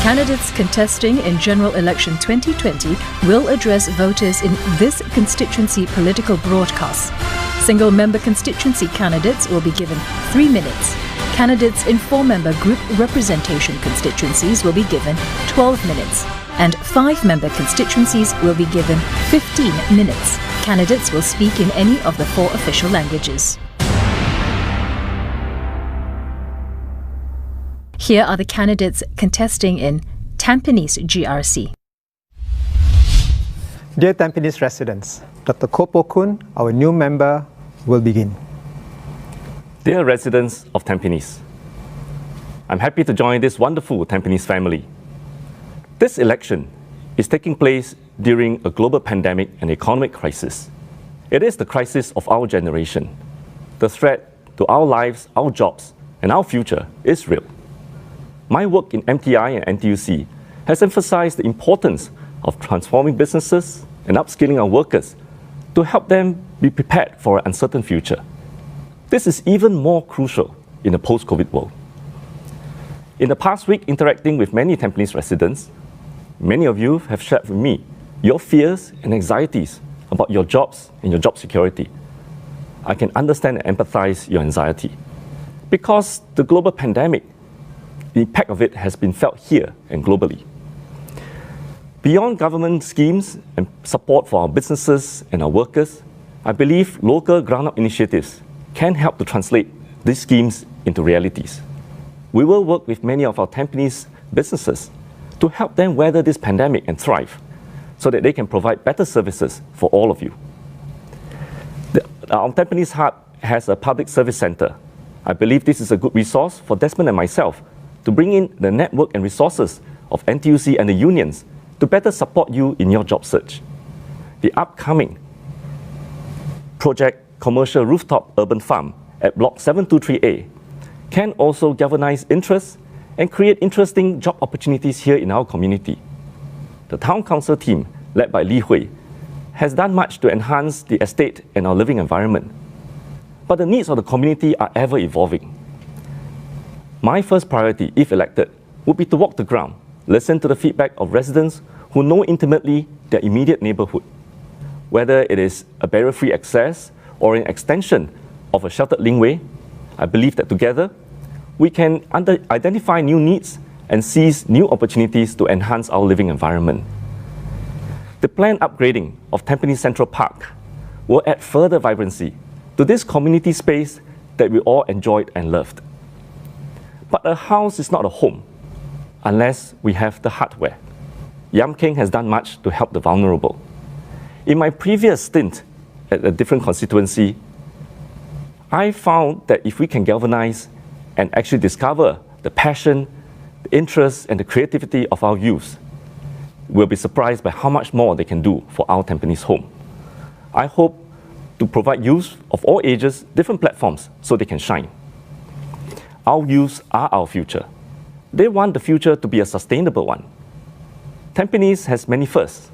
Candidates contesting in General Election 2020 will address voters in this constituency political broadcast. Single-member constituency candidates will be given 3 minutes. Candidates in 4-member group representation constituencies will be given 12 minutes. And 5-member constituencies will be given 15 minutes. Candidates will speak in any of the 4 official languages. Here are the candidates contesting in Tampines GRC. Dear Tampines residents, Dr. KOON, our new member, will begin. Dear residents of Tampines, I'm happy to join this wonderful Tampines family. This election is taking place during a global pandemic and economic crisis. It is the crisis of our generation. The threat to our lives, our jobs, and our future is real. My work in MTI and NTUC has emphasized the importance of transforming businesses and upskilling our workers to help them be prepared for an uncertain future. This is even more crucial in a post-COVID world. In the past week, interacting with many Tampines residents, many of you have shared with me your fears and anxieties about your jobs and your job security. I can understand and empathize your anxiety because the global pandemic, the impact of it has been felt here and globally. Beyond government schemes and support for our businesses and our workers, I believe local ground-up initiatives can help to translate these schemes into realities. We will work with many of our Tampines businesses to help them weather this pandemic and thrive so that they can provide better services for all of you. Our Tampines Hub has a public service center. I believe this is a good resource for Desmond and myself to bring in the network and resources of NTUC and the unions to better support you in your job search. The upcoming project Commercial Rooftop Urban Farm at Block 723A can also galvanize interest and create interesting job opportunities here in our community. The Town Council team, led by Li Hui, has done much to enhance the estate and our living environment. But the needs of the community are ever evolving. My first priority, if elected, would be to walk the ground, listen to the feedback of residents who know intimately their immediate neighborhood. Whether it is a barrier-free access or an extension of a sheltered linkway, I believe that together, we can identify new needs and seize new opportunities to enhance our living environment. The planned upgrading of Tampines Central Park will add further vibrancy to this community space that we all enjoyed and loved. But a house is not a home unless we have the hardware. Kang has done much to help the vulnerable. In my previous stint at a different constituency, I found that if we can galvanize and actually discover the passion, the interest, and the creativity of our youth, we'll be surprised by how much more they can do for our Tampines home. I hope to provide youth of all ages different platforms so they can shine. Our youth are our future. They want the future to be a sustainable one. Tampines has many firsts.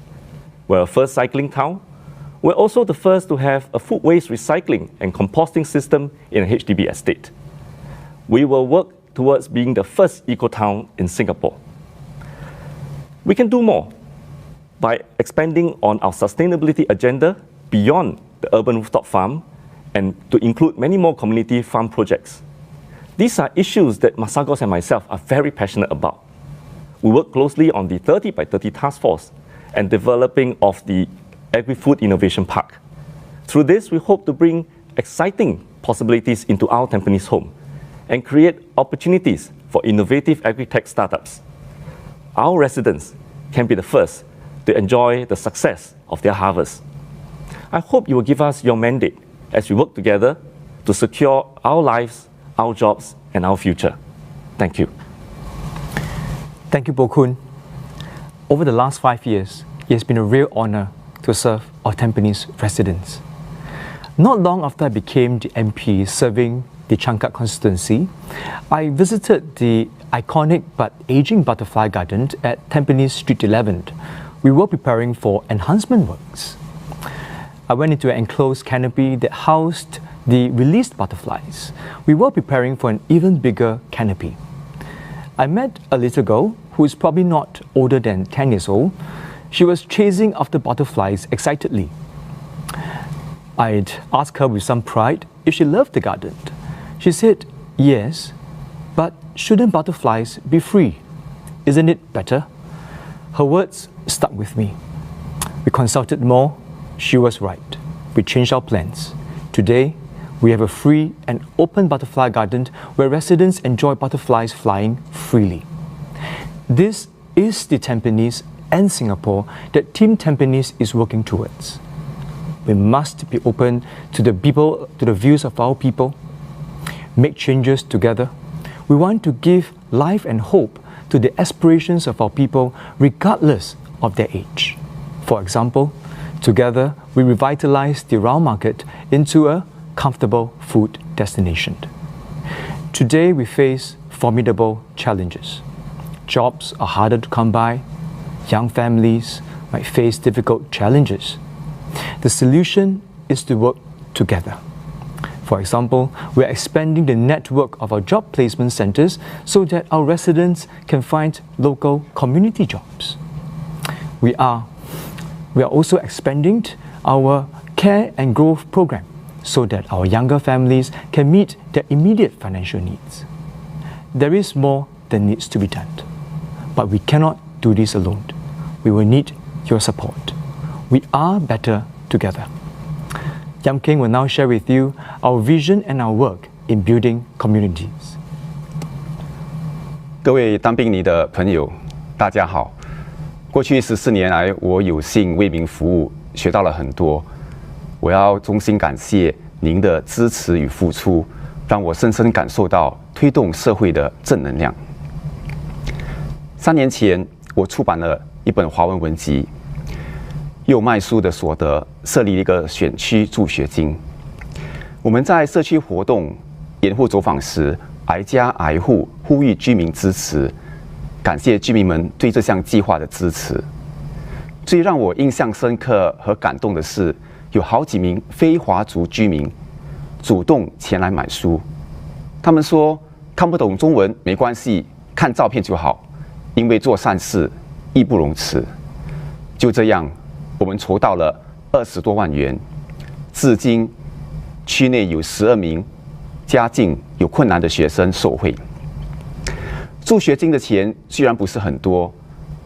We're a first cycling town. We're also the first to have a food waste recycling and composting system in a HDB estate. We will work towards being the first eco-town in Singapore. We can do more by expanding on our sustainability agenda beyond the urban rooftop farm and to include many more community farm projects. These are issues that Masagos and myself are very passionate about. We work closely on the 30 by 30 task force and developing of the Agri-Food Innovation Park. Through this, we hope to bring exciting possibilities into our Tampines home and create opportunities for innovative agri-tech startups. Our residents can be the first to enjoy the success of their harvest. I hope you will give us your mandate as we work together to secure our lives, our jobs, and our future. Thank you. Thank you, KOON. Over the last 5 years, it has been a real honor to serve our Tampines residents. Not long after I became the MP serving the Changkat constituency, I visited the iconic but aging butterfly garden at Tampines Street 11. We were preparing for enhancement works. I went into an enclosed canopy that housed the released butterflies. We were preparing for an even bigger canopy. I met a little girl who who is probably not older than 10 years old, she was chasing after butterflies excitedly. I'd asked her with some pride if she loved the garden. She said, yes, but shouldn't butterflies be free? Isn't it better? Her words stuck with me. We consulted more. She was right. We changed our plans. Today, we have a free and open butterfly garden where residents enjoy butterflies flying freely. This is the Tampines and Singapore that Team Tampines is working towards. We must be open to the people, to the views of our people, make changes together. We want to give life and hope to the aspirations of our people regardless of their age. For example, together we revitalize the Rao market into a comfortable food destination. Today we face formidable challenges. Jobs are harder to come by. Young families might face difficult challenges. The solution is to work together. For example, we are expanding the network of our job placement centers so that our residents can find local community jobs. We are also expanding our care and growth program so that our younger families can meet their immediate financial needs. There is more that needs to be done, but we cannot do this alone. We will need your support. We are better together. Yam Keng will now share with you our vision and our work in building communities. 各位当兵尼的朋友，大家好。过去14年来，我有幸为民服务，学到了很多。我要衷心感谢您的支持与付出，让我深深感受到推动社会的正能量。3年前，我出版了一本华文文集。 又卖书的所得设立一个选区助学金。我们在社区活动、严护走访时，挨家挨户呼吁居民支持，感谢居民们对这项计划的支持。最让我印象深刻和感动的是，有好几名非华族居民主动前来买书。他们说看不懂中文没关系，看照片就好，因为做善事义不容辞。就这样。 我们筹到了20多万元，至今区内有12名家境有困难的学生受惠。助学金的钱虽然不是很多，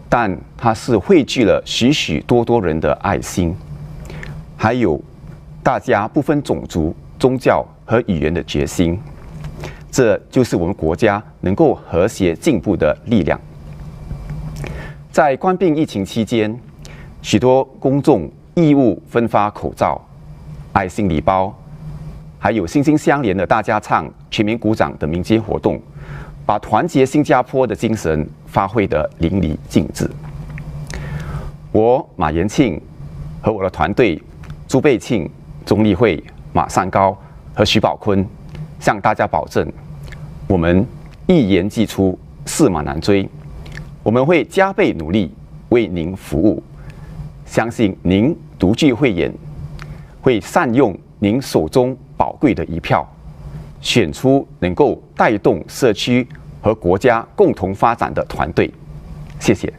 但它是汇聚了许许多多人的爱心，还有大家不分种族、宗教和语言的决心。这就是我们国家能够和谐进步的力量。在冠病疫情期间。 许多公众义务分发口罩、爱心礼包，还有心心相连的大家唱、全民鼓掌的民间活动，把团结新加坡的精神发挥得淋漓尽致。我马延庆和我的团队朱贝庆、钟立慧、马善高和徐宝坤向大家保证，我们一言既出，驷马难追，我们会加倍努力为您服务。 相信您独具慧眼，会善用您手中宝贵的一票，选出能够带动社区和国家共同发展的团队。谢谢。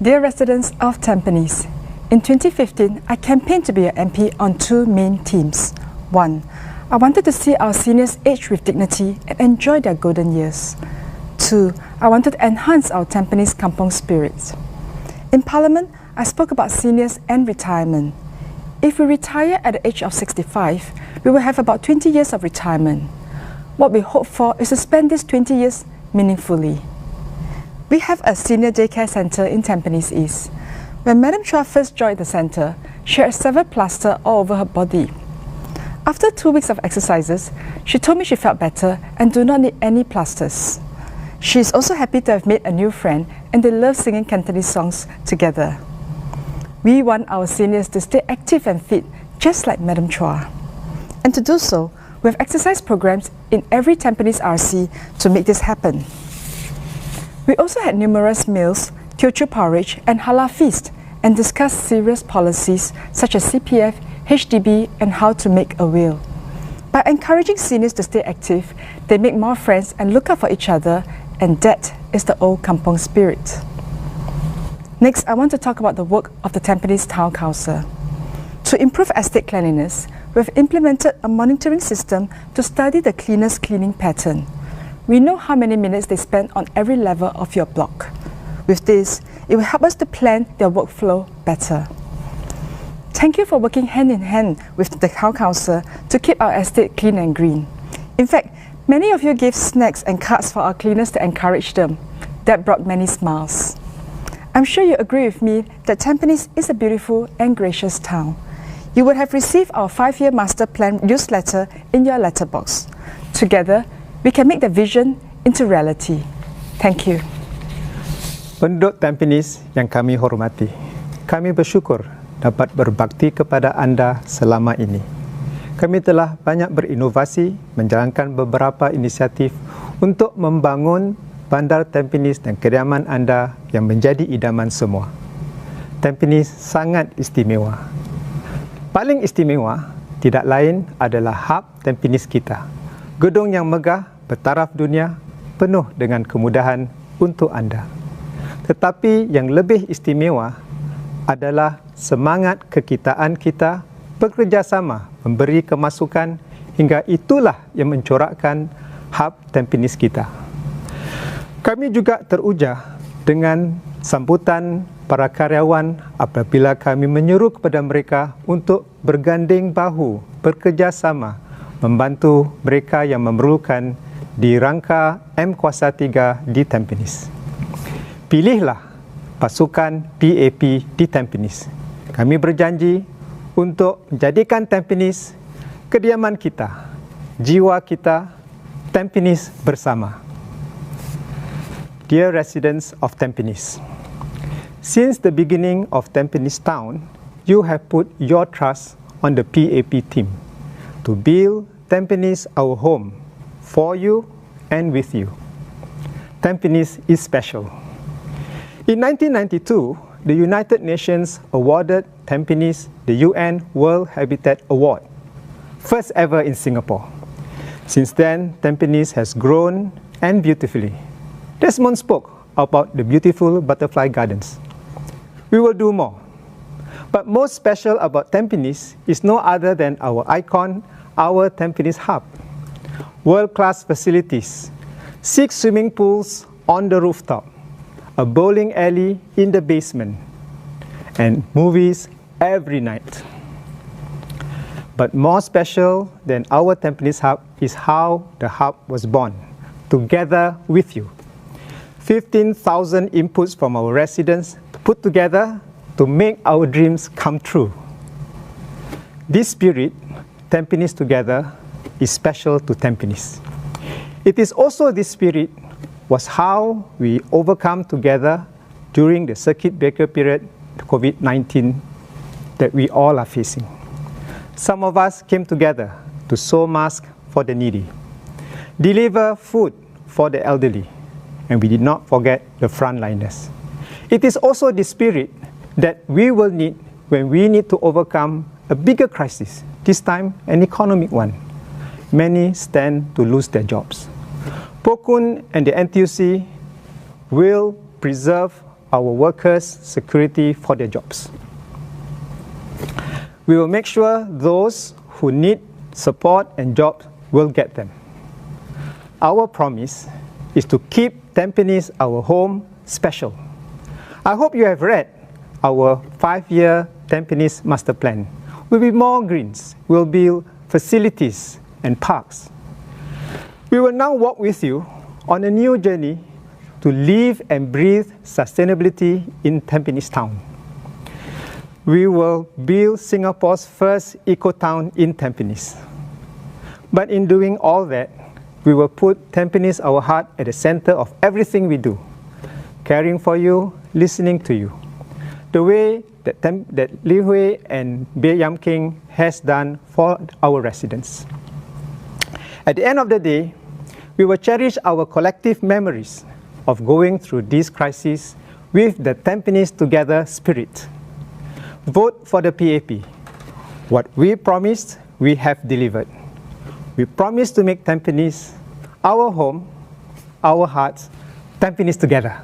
Dear residents of Tampines, in 2015, I campaigned to be an MP on 2 main themes. 1. I wanted to see our seniors age with dignity and enjoy their golden years. 2. I wanted to enhance our Tampines kampong spirit. In Parliament, I spoke about seniors and retirement. If we retire at the age of 65, we will have about 20 years of retirement. What we hope for is to spend these 20 years meaningfully. We have a senior daycare centre in Tampines East. When Madam Chua first joined the centre, she had several plasters all over her body. After 2 weeks of exercises, she told me she felt better and do not need any plasters. She is also happy to have made a new friend and they love singing Cantonese songs together. We want our seniors to stay active and fit, just like Madam Chua. And to do so, we have exercise programs in every Tampines RC to make this happen. We also had numerous meals, Teochew porridge and halal feast, and discussed serious policies such as CPF, HDB, and how to make a will. By encouraging seniors to stay active, they make more friends and look out for each other and that is the old kampong spirit. Next, I want to talk about the work of the Tampines Town Council. To improve estate cleanliness, we have implemented a monitoring system to study the cleaners' cleaning pattern. We know how many minutes they spend on every level of your block. With this, it will help us to plan their workflow better. Thank you for working hand in hand with the Town Council to keep our estate clean and green. In fact, many of you gave snacks and cards for our cleaners to encourage them. That brought many smiles. I'm sure you agree with me that Tampines is a beautiful and gracious town. You would have received our 5-year master plan newsletter in your letterbox. Together, we can make the vision into reality. Thank you. Penduduk Tampines yang kami hormati, kami bersyukur dapat berbakti kepada anda selama ini. Kami telah banyak berinovasi, menjalankan beberapa inisiatif untuk membangun bandar Tampines dan kediaman anda yang menjadi idaman semua. Tampines sangat istimewa. Paling istimewa tidak lain adalah hub Tampines kita. Gedung yang megah, bertaraf dunia, penuh dengan kemudahan untuk anda. Tetapi yang lebih istimewa adalah semangat kekitaan kita bekerjasama memberi kemasukan hingga itulah yang mencorakkan hub Tampines kita. Kami juga teruja dengan sambutan para karyawan apabila kami menyeru kepada mereka untuk berganding bahu, bekerjasama, membantu mereka yang memerlukan di rangka M3 di Tampines. Pilihlah pasukan PAP di Tampines. Kami berjanji untuk menjadikan Tampines kediaman kita, jiwa kita, Tampines bersama. Dear residents of Tampines, since the beginning of Tampines Town, you have put your trust on the PAP team to build Tampines our home for you and with you. Tampines is special. In 1992, the United Nations awarded Tampines the UN World Habitat Award, first ever in Singapore. Since then, Tampines has grown and beautifully. Desmond spoke about the beautiful butterfly gardens. We will do more. But most special about Tampines is no other than our icon, our Tampines Hub. World-class facilities, 6 swimming pools on the rooftop, a bowling alley in the basement, and movies every night. But more special than our Tampines Hub is how the Hub was born, together with you. 15,000 inputs from our residents put together to make our dreams come true. This spirit, Tampines Together, is special to Tampines. It is also this spirit was how we overcome together during the circuit breaker period, COVID-19, that we all are facing. Some of us came together to sew masks for the needy, deliver food for the elderly, and we did not forget the frontliners. It is also the spirit that we will need when we need to overcome a bigger crisis, this time an economic one. Many stand to lose their jobs. KOON and the NTUC will preserve our workers' security for their jobs. We will make sure those who need support and jobs will get them. Our promise is to keep Tampines, our home, special. I hope you have read our 5-year Tampines Master Plan. We'll be more greens, we'll build facilities and parks. We will now walk with you on a new journey to live and breathe sustainability in Tampines Town. We will build Singapore's first eco-town in Tampines. But in doing all that, we will put Tampines, our heart, at the center of everything we do, caring for you, listening to you, the way that Li Hui and Bae Yam King has done for our residents. At the end of the day, we will cherish our collective memories of going through this crisis with the Tampines Together spirit. Vote for the PAP. What we promised, we have delivered. We promise to make Tampines our home, our hearts, Tampines together.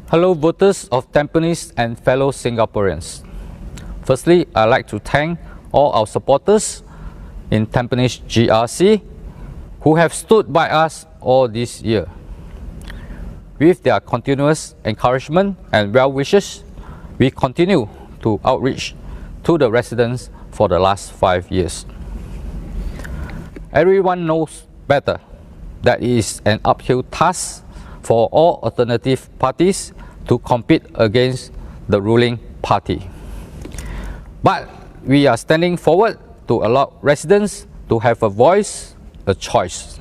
Hello voters of Tampines and fellow Singaporeans. Firstly, I'd like to thank all our supporters in Tampines GRC who have stood by us all this year. With their continuous encouragement and well wishes, we continue to outreach to the residents for the last 5 years. Everyone knows better that it is an uphill task for all alternative parties to compete against the ruling party. But we are standing forward to allow residents to have a voice, a choice.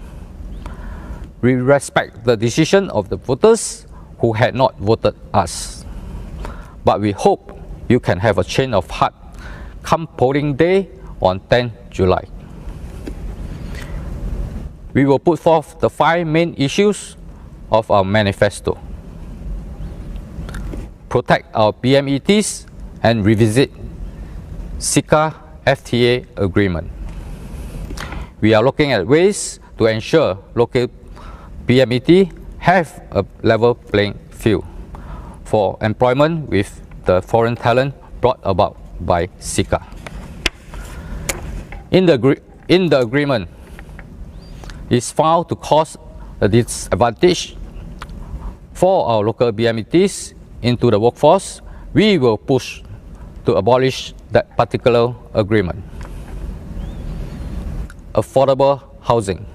We respect the decision of the voters who had not voted us. But we hope you can have a change of heart come polling day on 10 July. We will put forth the 5 main issues of our manifesto. Protect our BMETs and revisit SICA FTA agreement. We are looking at ways to ensure local BMET have a level playing field for employment with the foreign talent brought about by SICA. In the agreement, is found to cause a disadvantage for our local BMETs into the workforce. We will push to abolish that particular agreement. Affordable housing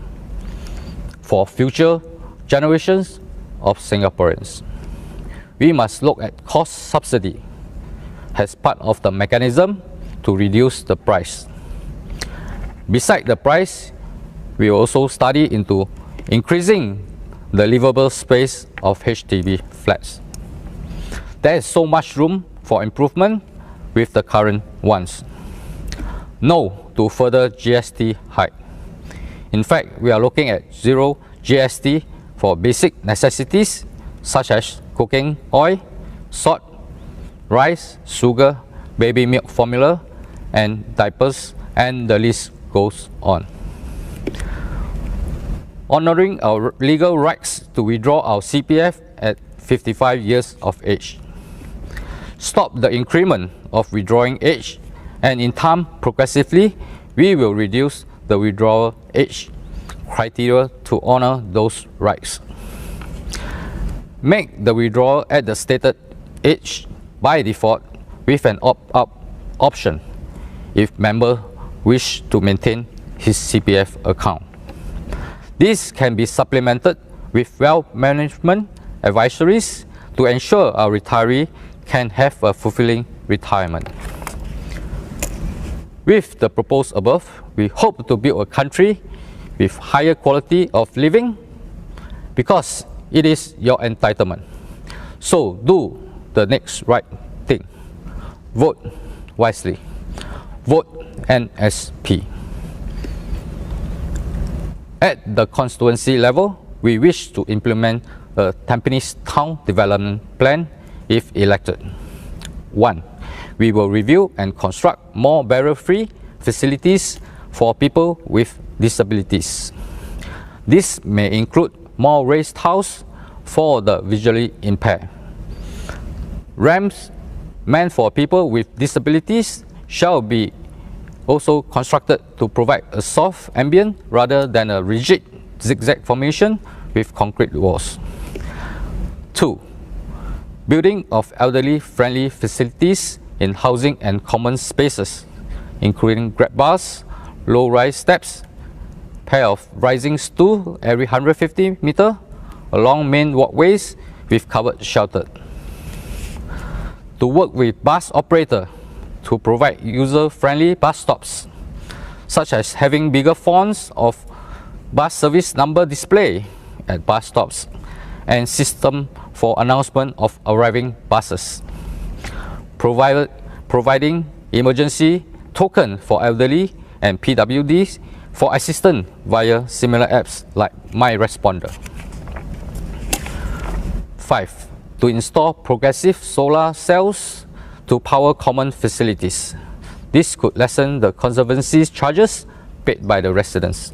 for future generations of Singaporeans. We must look at cost subsidy as part of the mechanism to reduce the price. Besides the price, we will also study into increasing the livable space of HDB flats. There is so much room for improvement with the current ones. No to further GST hike. In fact, we are looking at zero GST for basic necessities such as cooking oil, salt, rice, sugar, baby milk formula, and diapers, and the list goes on. Honoring our legal rights to withdraw our CPF at 55 years of age. Stop the increment of withdrawing age, and in time, progressively, we will reduce the withdrawal age criteria to honor those rights. Make the withdrawal at the stated age by default with an opt-out option if member wish to maintain his CPF account. This can be supplemented with wealth management advisories to ensure our retiree can have a fulfilling retirement. With the proposed above, we hope to build a country with higher quality of living because it is your entitlement. So do the next right thing. Vote wisely. Vote NSP. At the constituency level, we wish to implement a Tampines Town Development Plan if elected. 1. We will review and construct more barrier-free facilities for people with disabilities. This may include more raised house for the visually impaired. Ramps meant for people with disabilities shall be also constructed to provide a soft ambient rather than a rigid zigzag formation with concrete walls. 2. Building of elderly-friendly facilities in housing and common spaces, including grab bars, low-rise steps, pair of rising stool every 150 meters along main walkways with covered shelter. To work with bus operator to provide user-friendly bus stops, such as having bigger fonts of bus service number display at bus stops and system for announcement of arriving buses. Providing emergency token for elderly and PWDs for assistance via similar apps like My Responder. 5. To install progressive solar cells to power common facilities. This could lessen the conservancy charges paid by the residents.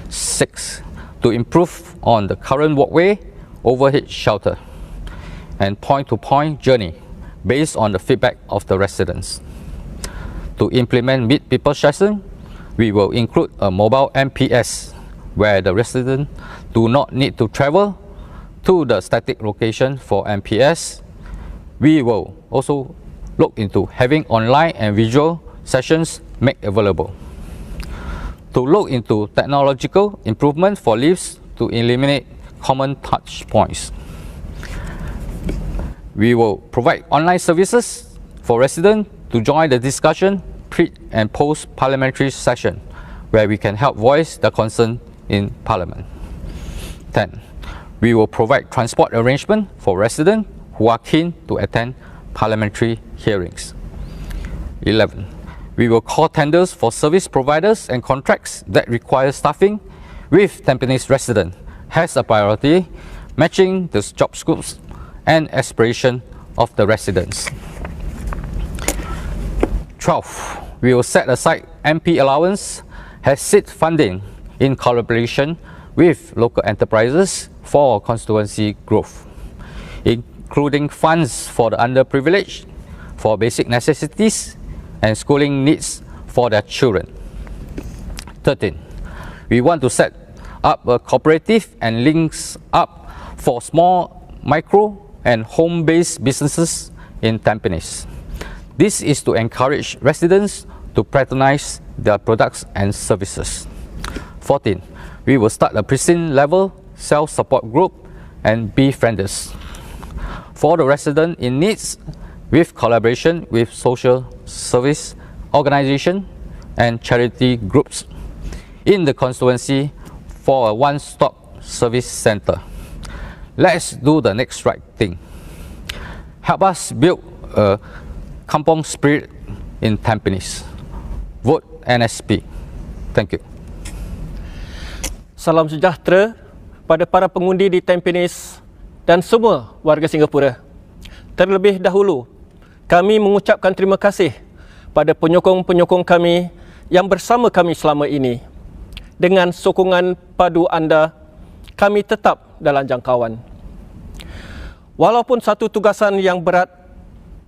6. to improve on the current walkway, overhead shelter, and point-to-point journey based on the feedback of the residents. To implement Meet People session, we will include a mobile MPS where the residents do not need to travel to the static location for MPS. We will also look into having online and visual sessions made available. To look into technological improvement for lifts to eliminate common touch points. We will provide online services for residents to join the discussion pre and post parliamentary session where we can help voice the concern in Parliament. 10. We will provide transport arrangement for residents who are keen to attend parliamentary hearings. 11. We will call tenders for service providers and contracts that require staffing with Tampines residents as a priority, matching the job scopes and aspiration of the residents. 12. We will set aside MP allowance as seed funding in collaboration with local enterprises for constituency growth, including funds for the underprivileged, for basic necessities and schooling needs for their children. 13. We want to set up a cooperative and links up for small, micro and home-based businesses in Tampines. This is to encourage residents to patronize their products and services. 14. We will start a precinct-level self-support group and befrienders for the resident in needs with collaboration with social service organization and charity groups in the constituency for a one-stop service center. Let's do the next right thing. Help us build a kampong spirit in Tampines. Vote NSP. Thank you. Salam sejahtera pada para pengundi di Tampines dan semua warga Singapura. Terlebih dahulu, kami mengucapkan terima kasih pada penyokong-penyokong kami yang bersama kami selama ini. Dengan sokongan padu anda, kami tetap dalam jangkauan. Walaupun satu tugasan yang berat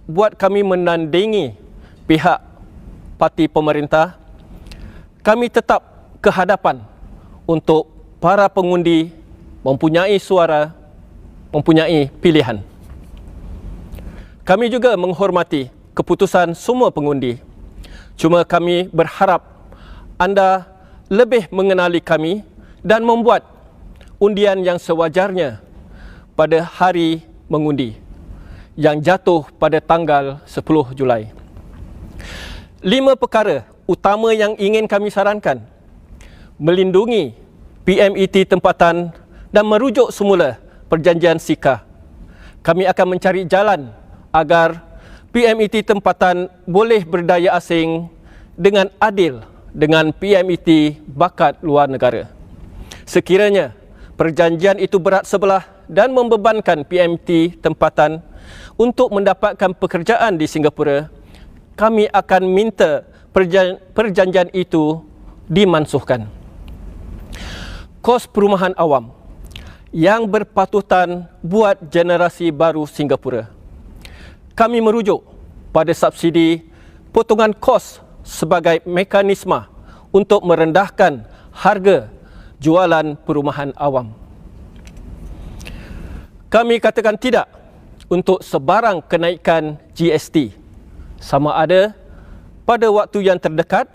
buat kami menandingi pihak parti pemerintah, kami tetap ke hadapan untuk para pengundi mempunyai suara, mempunyai pilihan. Kami juga menghormati keputusan semua pengundi. Cuma kami berharap anda lebih mengenali kami dan membuat undian yang sewajarnya pada hari mengundi yang jatuh pada tanggal 10 Julai. 5 perkara utama yang ingin kami sarankan: melindungi PMET tempatan dan merujuk semula perjanjian SIKA. Kami akan mencari jalan agar PMET tempatan boleh berdaya asing dengan adil dengan PMET bakat luar negara. Sekiranya perjanjian itu berat sebelah dan membebankan PMET tempatan untuk mendapatkan pekerjaan di Singapura, kami akan minta perjanjian itu dimansuhkan. Kos perumahan awam yang berpatutan buat generasi baru Singapura. Kami merujuk pada subsidi potongan kos sebagai mekanisme untuk merendahkan harga jualan perumahan awam. Kami katakan tidak untuk sebarang kenaikan GST, sama ada pada waktu yang terdekat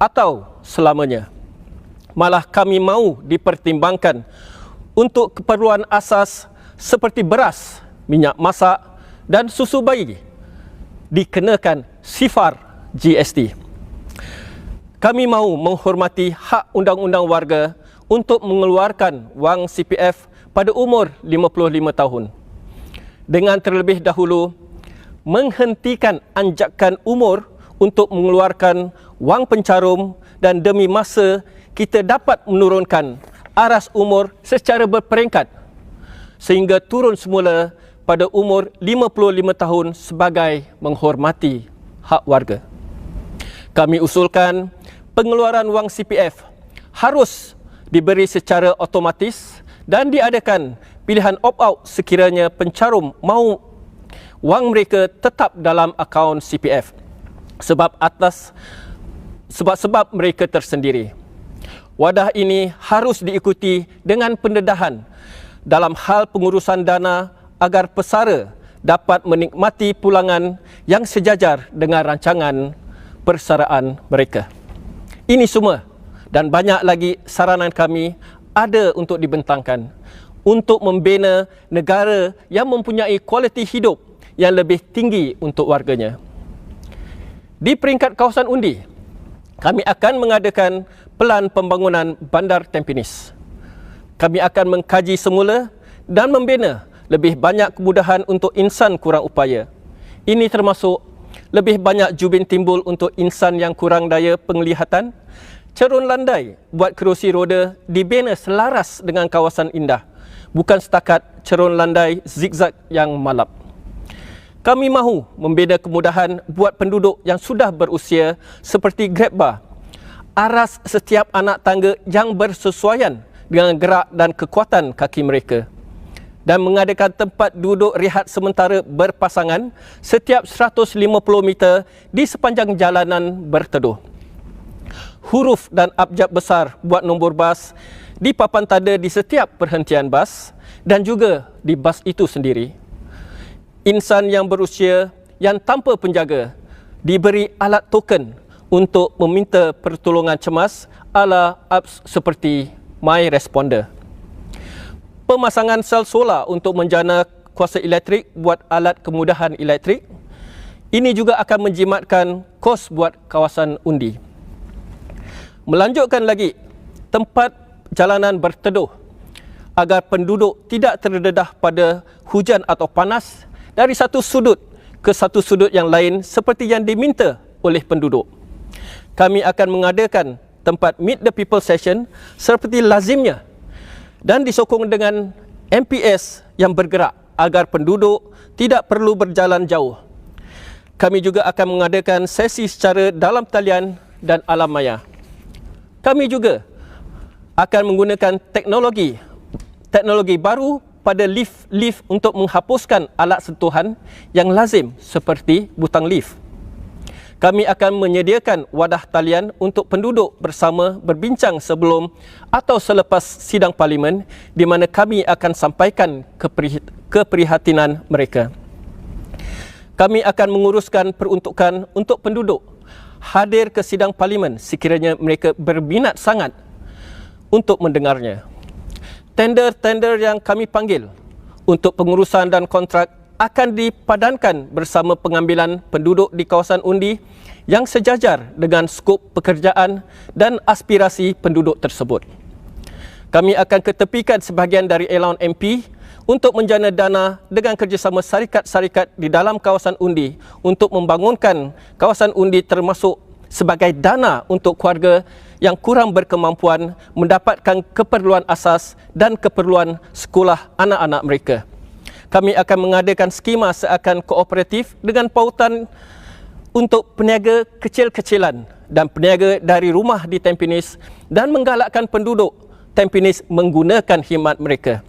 atau selamanya. Malah kami mahu dipertimbangkan untuk keperluan asas seperti beras, minyak masak dan susu bayi dikenakan sifar GST. Kami mahu menghormati hak undang-undang warga untuk mengeluarkan wang CPF pada umur 55 tahun. Dengan terlebih dahulu menghentikan anjakan umur untuk mengeluarkan wang pencarum dan demi masa kita dapat menurunkan aras umur secara berperingkat sehingga turun semula pada umur 55 tahun sebagai menghormati hak warga. Kami usulkan pengeluaran wang CPF harus diberi secara otomatis dan diadakan pilihan opt-out sekiranya pencarum mahu wang mereka tetap dalam akaun CPF sebab mereka tersendiri. Wadah ini harus diikuti dengan pendedahan dalam hal pengurusan dana agar pesara dapat menikmati pulangan yang sejajar dengan rancangan persaraan mereka. Ini semua dan banyak lagi saranan kami ada untuk dibentangkan untuk membina negara yang mempunyai kualiti hidup yang lebih tinggi untuk warganya. Di peringkat kawasan undi, kami akan mengadakan pelan pembangunan bandar Tampines. Kami akan mengkaji semula dan membina lebih banyak kemudahan untuk insan kurang upaya. Ini termasuk lebih banyak jubin timbul untuk insan yang kurang daya penglihatan, cerun landai buat kerusi roda dibina selaras dengan kawasan indah, bukan setakat cerun landai zigzag yang malap. Kami mahu membina kemudahan buat penduduk yang sudah berusia seperti grab bar, aras setiap anak tangga yang bersesuaian dengan gerak dan kekuatan kaki mereka, dan mengadakan tempat duduk rehat sementara berpasangan setiap 150 meter di sepanjang jalanan berteduh. Huruf dan abjad besar buat nombor bas di papan tanda di setiap perhentian bas dan juga di bas itu sendiri. Insan yang berusia yang tanpa penjaga diberi alat token untuk meminta pertolongan cemas ala apps seperti My Responder. Pemasangan sel solar untuk menjana kuasa elektrik buat alat kemudahan elektrik. Ini juga akan menjimatkan kos buat kawasan undi. Melanjutkan lagi tempat jalanan berteduh agar penduduk tidak terdedah pada hujan atau panas dari satu sudut ke satu sudut yang lain seperti yang diminta oleh penduduk. Kami akan mengadakan tempat Meet the People session seperti lazimnya dan disokong dengan MPS yang bergerak agar penduduk tidak perlu berjalan jauh. Kami juga akan mengadakan sesi secara dalam talian dan alam maya. Kami juga akan menggunakan teknologi baru pada lift untuk menghapuskan alat sentuhan yang lazim seperti butang lift. Kami akan menyediakan wadah talian untuk penduduk bersama berbincang sebelum atau selepas sidang parlimen di mana kami akan sampaikan keprihatinan mereka. Kami akan menguruskan peruntukan untuk penduduk hadir ke sidang parlimen sekiranya mereka berminat sangat untuk mendengarnya. Tender-tender yang kami panggil untuk pengurusan dan kontrak akan dipadankan bersama pengambilan penduduk di kawasan undi yang sejajar dengan skop pekerjaan dan aspirasi penduduk tersebut. Kami akan ketepikan sebahagian dari LEONG MP untuk menjana dana dengan kerjasama syarikat-syarikat di dalam kawasan undi untuk membangunkan kawasan undi termasuk sebagai dana untuk keluarga yang kurang berkemampuan mendapatkan keperluan asas dan keperluan sekolah anak-anak mereka. Kami akan mengadakan skema seakan kooperatif dengan pautan untuk peniaga kecil-kecilan dan peniaga dari rumah di Tampines dan menggalakkan penduduk Tampines menggunakan khidmat mereka.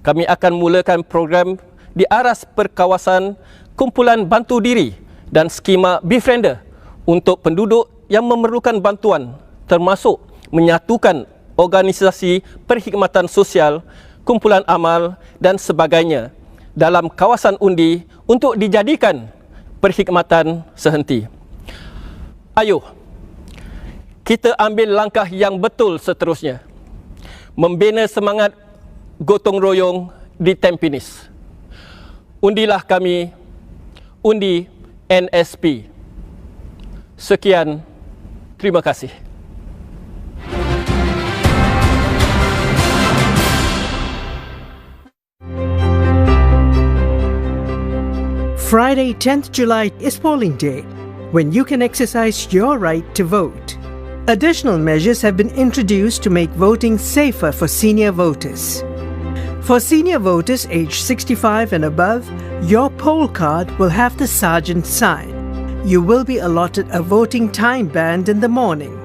Kami akan mulakan program di aras perkawasan kumpulan bantu diri dan skema Befriender untuk penduduk yang memerlukan bantuan termasuk menyatukan organisasi perkhidmatan sosial, kumpulan amal dan sebagainya dalam kawasan undi untuk dijadikan perkhidmatan sehenti. Ayuh, kita ambil langkah yang betul seterusnya. Membina semangat gotong royong di Tampines. Undilah kami, undi NSP. Sekian, terima kasih. Friday, 10th July is polling day, when you can exercise your right to vote. Additional measures have been introduced to make voting safer for senior voters. For senior voters aged 65 and above, your poll card will have the sergeant sign. You will be allotted a voting time band in the morning.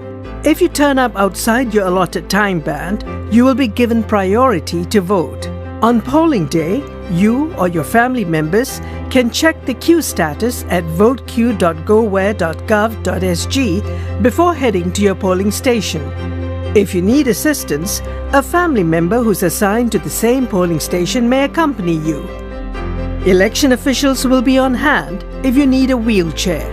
If you turn up outside your allotted time band, you will be given priority to vote. On polling day, you or your family members can check the queue status at votequeue.goware.gov.sg before heading to your polling station. If you need assistance, a family member who's assigned to the same polling station may accompany you. Election officials will be on hand if you need a wheelchair.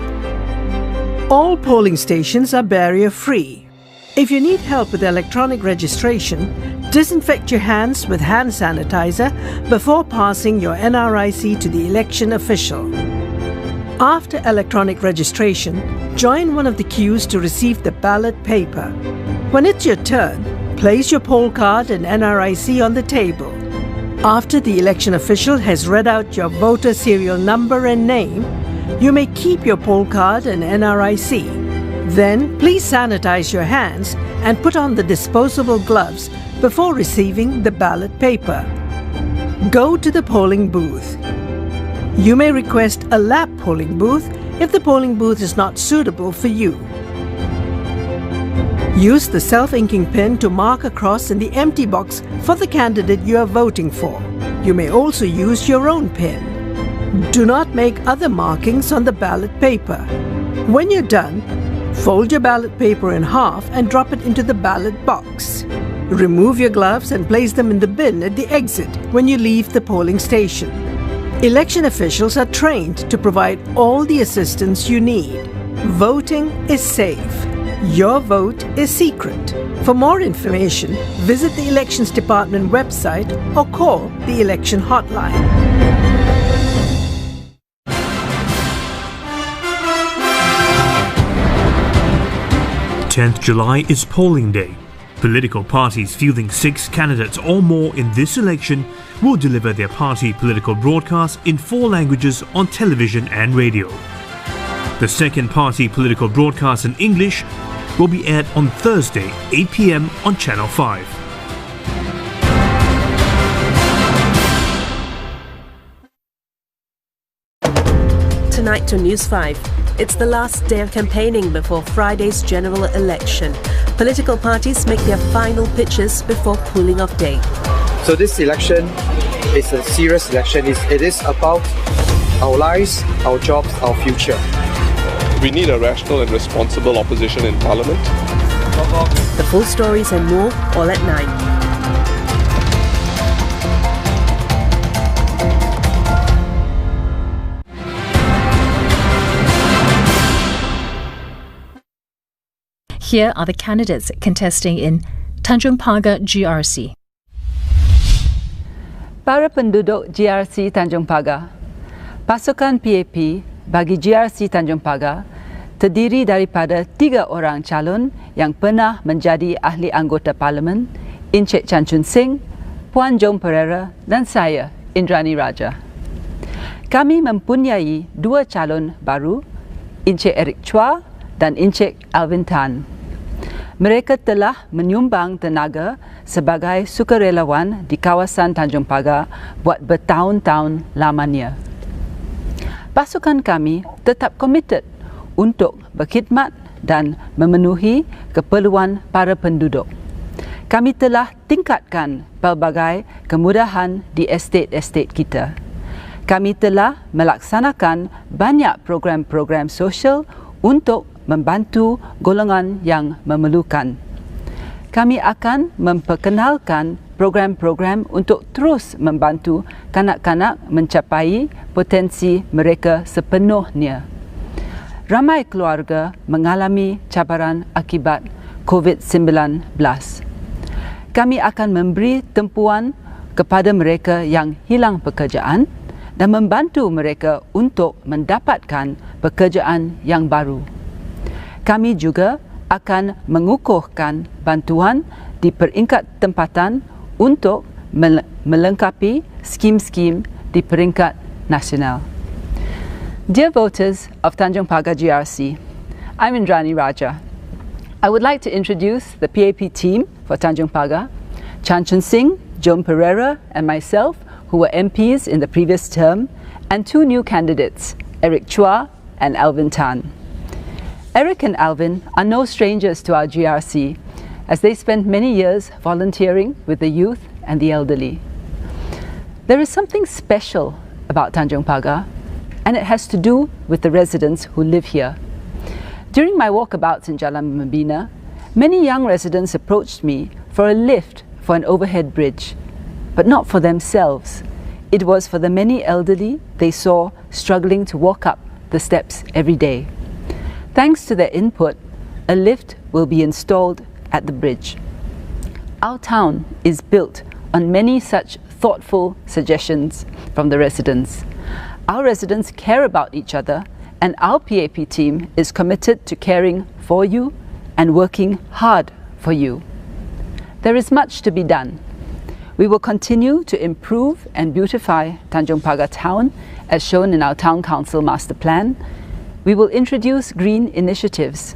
All polling stations are barrier-free. If you need help with electronic registration, disinfect your hands with hand sanitizer before passing your NRIC to the election official. After electronic registration, join one of the queues to receive the ballot paper. When it's your turn, place your poll card and NRIC on the table. After the election official has read out your voter serial number and name, you may keep your poll card and NRIC. Then, please sanitize your hands and put on the disposable gloves before receiving the ballot paper. Go to the polling booth. You may request a lap polling booth if the polling booth is not suitable for you. Use the self-inking pen to mark a cross in the empty box for the candidate you are voting for. You may also use your own pen. Do not make other markings on the ballot paper. When you're done, fold your ballot paper in half and drop it into the ballot box. Remove your gloves and place them in the bin at the exit when you leave the polling station. Election officials are trained to provide all the assistance you need. Voting is safe. Your vote is secret. For more information, visit the Elections Department website or call the election hotline. July 10th is polling day. Political parties fielding 6 candidates or more in this election will deliver their party political broadcasts in 4 languages on television and radio. The second party political broadcast in English will be aired on Thursday, 8 p.m. on Channel 5. Tonight to News 5. It's the last day of campaigning before Friday's general election. Political parties make their final pitches before cooling off day. So this election is a serious election. It is about our lives, our jobs, our future. We need a rational and responsible opposition in Parliament. The full stories and more, all at 9. Here are the candidates contesting in Tanjong Pagar GRC. Para penduduk GRC Tanjong Pagar, pasukan PAP bagi GRC Tanjong Pagar terdiri daripada 3 orang calon yang pernah menjadi ahli anggota Parlimen, Encik Chan Chun Sing, Puan Jom Pereira dan saya, INDRANEE RAJAH. Kami mempunyai 2 calon baru, Encik CHUA dan Encik ALVIN. Mereka telah menyumbang tenaga sebagai sukarelawan di kawasan Tanjong Pagar buat bertahun-tahun lamanya. Pasukan kami tetap komited untuk berkhidmat dan memenuhi keperluan para penduduk. Kami telah tingkatkan pelbagai kemudahan di estet-estet kita. Kami telah melaksanakan banyak program-program sosial untuk membantu golongan yang memerlukan. Kami akan memperkenalkan program-program untuk terus membantu kanak-kanak mencapai potensi mereka sepenuhnya. Ramai keluarga mengalami cabaran akibat COVID-19. Kami akan memberi tempuan kepada mereka yang hilang pekerjaan dan membantu mereka untuk mendapatkan pekerjaan yang baru. Kami juga akan mengukuhkan bantuan di peringkat tempatan untuk melengkapi skim-skim di peringkat nasional. Dear voters of Tanjong Pagar GRC, I'm INDRANEE RAJAH. I would like to introduce the PAP team for Tanjong Pagar, Chan Chun Sing, Jom Pereira and myself, who were MPs in the previous term, and 2 new candidates, CHUA and ALVIN. Eric and Alvin are no strangers to our GRC, as they spent many years volunteering with the youth and the elderly. There is something special about Tanjong Pagar, and it has to do with the residents who live here. During my walkabouts in Jalan Membina, many young residents approached me for a lift for an overhead bridge, but not for themselves. It was for the many elderly they saw struggling to walk up the steps every day. Thanks to their input, a lift will be installed at the bridge. Our town is built on many such thoughtful suggestions from the residents. Our residents care about each other, and our PAP team is committed to caring for you and working hard for you. There is much to be done. We will continue to improve and beautify Tanjong Pagar town as shown in our Town Council Master Plan. We will introduce green initiatives.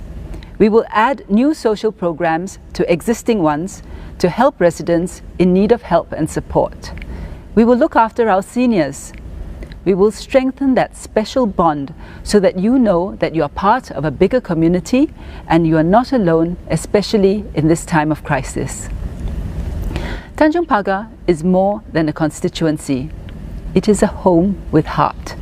We will add new social programs to existing ones to help residents in need of help and support. We will look after our seniors. We will strengthen that special bond so that you know that you are part of a bigger community and you are not alone, especially in this time of crisis. Tanjong Pagar is more than a constituency. It is a home with heart.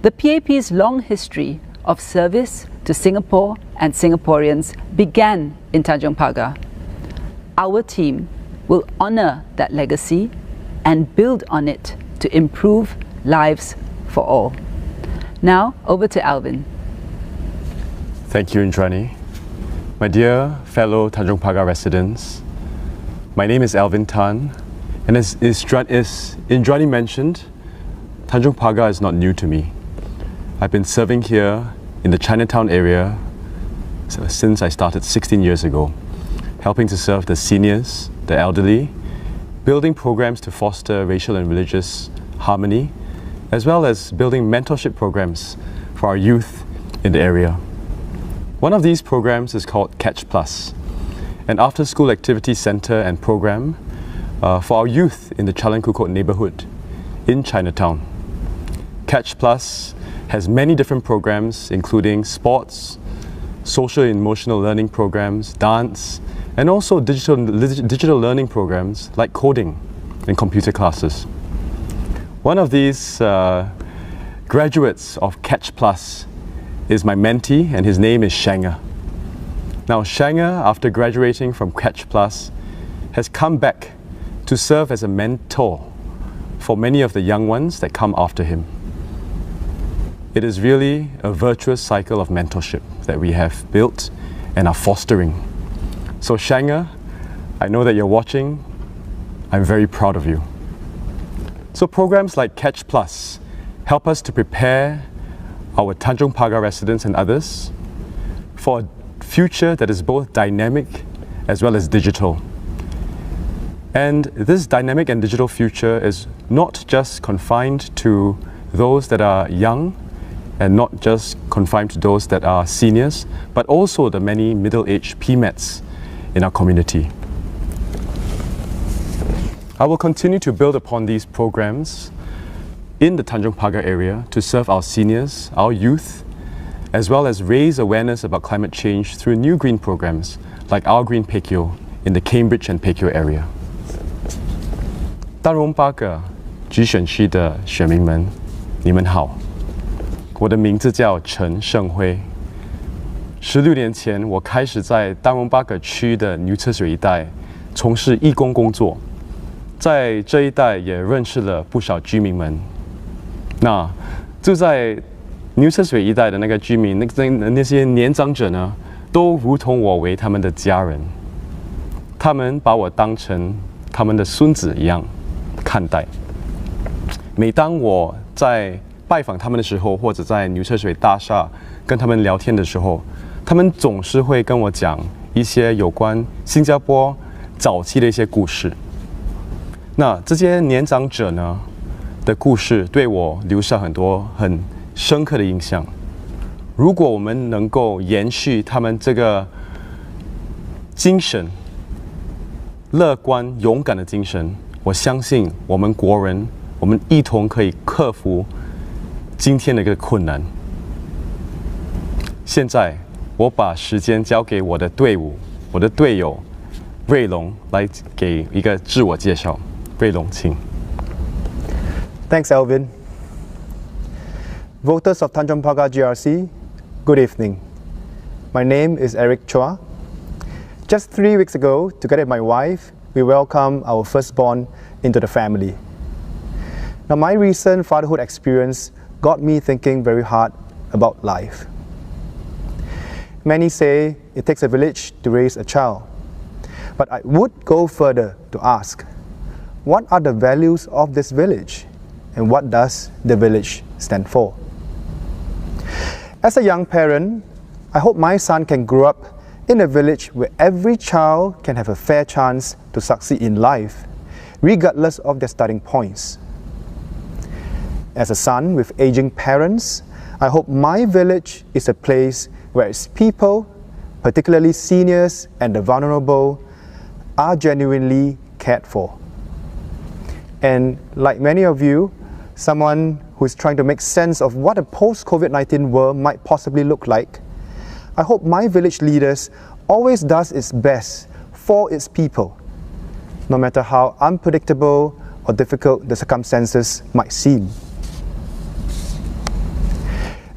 The PAP's long history of service to Singapore and Singaporeans began in Tanjong Pagar. Our team will honour that legacy and build on it to improve lives for all. Now, over to Alvin. Thank you, Indraneee. My dear fellow Tanjong Pagar residents, my name is Alvin Tan, and as Indraneee mentioned, Tanjong Pagar is not new to me. I've been serving here in the Chinatown area since I started 16 years ago, helping to serve the seniors, the elderly, building programs to foster racial and religious harmony, as well as building mentorship programs for our youth in the area. One of these programs is called Catch Plus, an after-school activity center and program for our youth in the Jalan Kukut neighborhood in Chinatown. Catch Plus has many different programs, including sports, social and emotional learning programs, dance, and also digital learning programs like coding and computer classes. One of these graduates of Catch Plus is my mentee, and his name is SHENG. Now SHENG, after graduating from Catch Plus, has come back to serve as a mentor for many of the young ones that come after him. It is really a virtuous cycle of mentorship that we have built and are fostering. So SHENG, I know that you're watching. I'm very proud of you. So programs like Catch Plus help us to prepare our Tanjong Pagar residents and others for a future that is both dynamic as well as digital. And this dynamic and digital future is not just confined to those that are young and not just confined to those that are seniors, but also the many middle-aged PMETs in our community. I will continue to build upon these programs in the Tanjong Pagar area to serve our seniors, our youth, as well as raise awareness about climate change through new green programs like Our Green Pekyo in the Cambridge and Pekyo area. 丹戎八个直选区的选民们，你们好，我的名字叫陈胜辉。16年前，我开始在丹戎八个区的牛车水一带从事义工工作，在这一带也认识了不少居民们。那住在牛车水一带的那个居民，那些年长者呢，都如同我为他们的家人，他们把我当成他们的孙子一样看待。每当我在拜访他们的时候，或者在牛车水大厦跟他们聊天的时候，他们总是会跟我讲一些有关新加坡早期的一些故事。那这些年长者呢的故事对我留下很多很深刻的印象。如果我们能够延续他们这个精神，乐观勇敢的精神，我相信我们国人，我们一同可以克服今天的一个困难。现在我把时间交给我的队伍，我的队友瑞龙来给一个自我介绍。瑞龙，请。Thanks, Alvin. Voters of Tanjong Pagar GRC, good evening. My name is CHUA. Just 3 weeks ago, together with my wife, we welcomed our firstborn into the family. Now, my recent fatherhood experience got me thinking very hard about life. Many say it takes a village to raise a child. But I would go further to ask, what are the values of this village? And what does the village stand for? As a young parent, I hope my son can grow up in a village where every child can have a fair chance to succeed in life, regardless of their starting points. As a son with aging parents, I hope my village is a place where its people, particularly seniors and the vulnerable, are genuinely cared for. And like many of you, someone who is trying to make sense of what a post-COVID-19 world might possibly look like, I hope my village leaders always does its best for its people, no matter how unpredictable or difficult the circumstances might seem.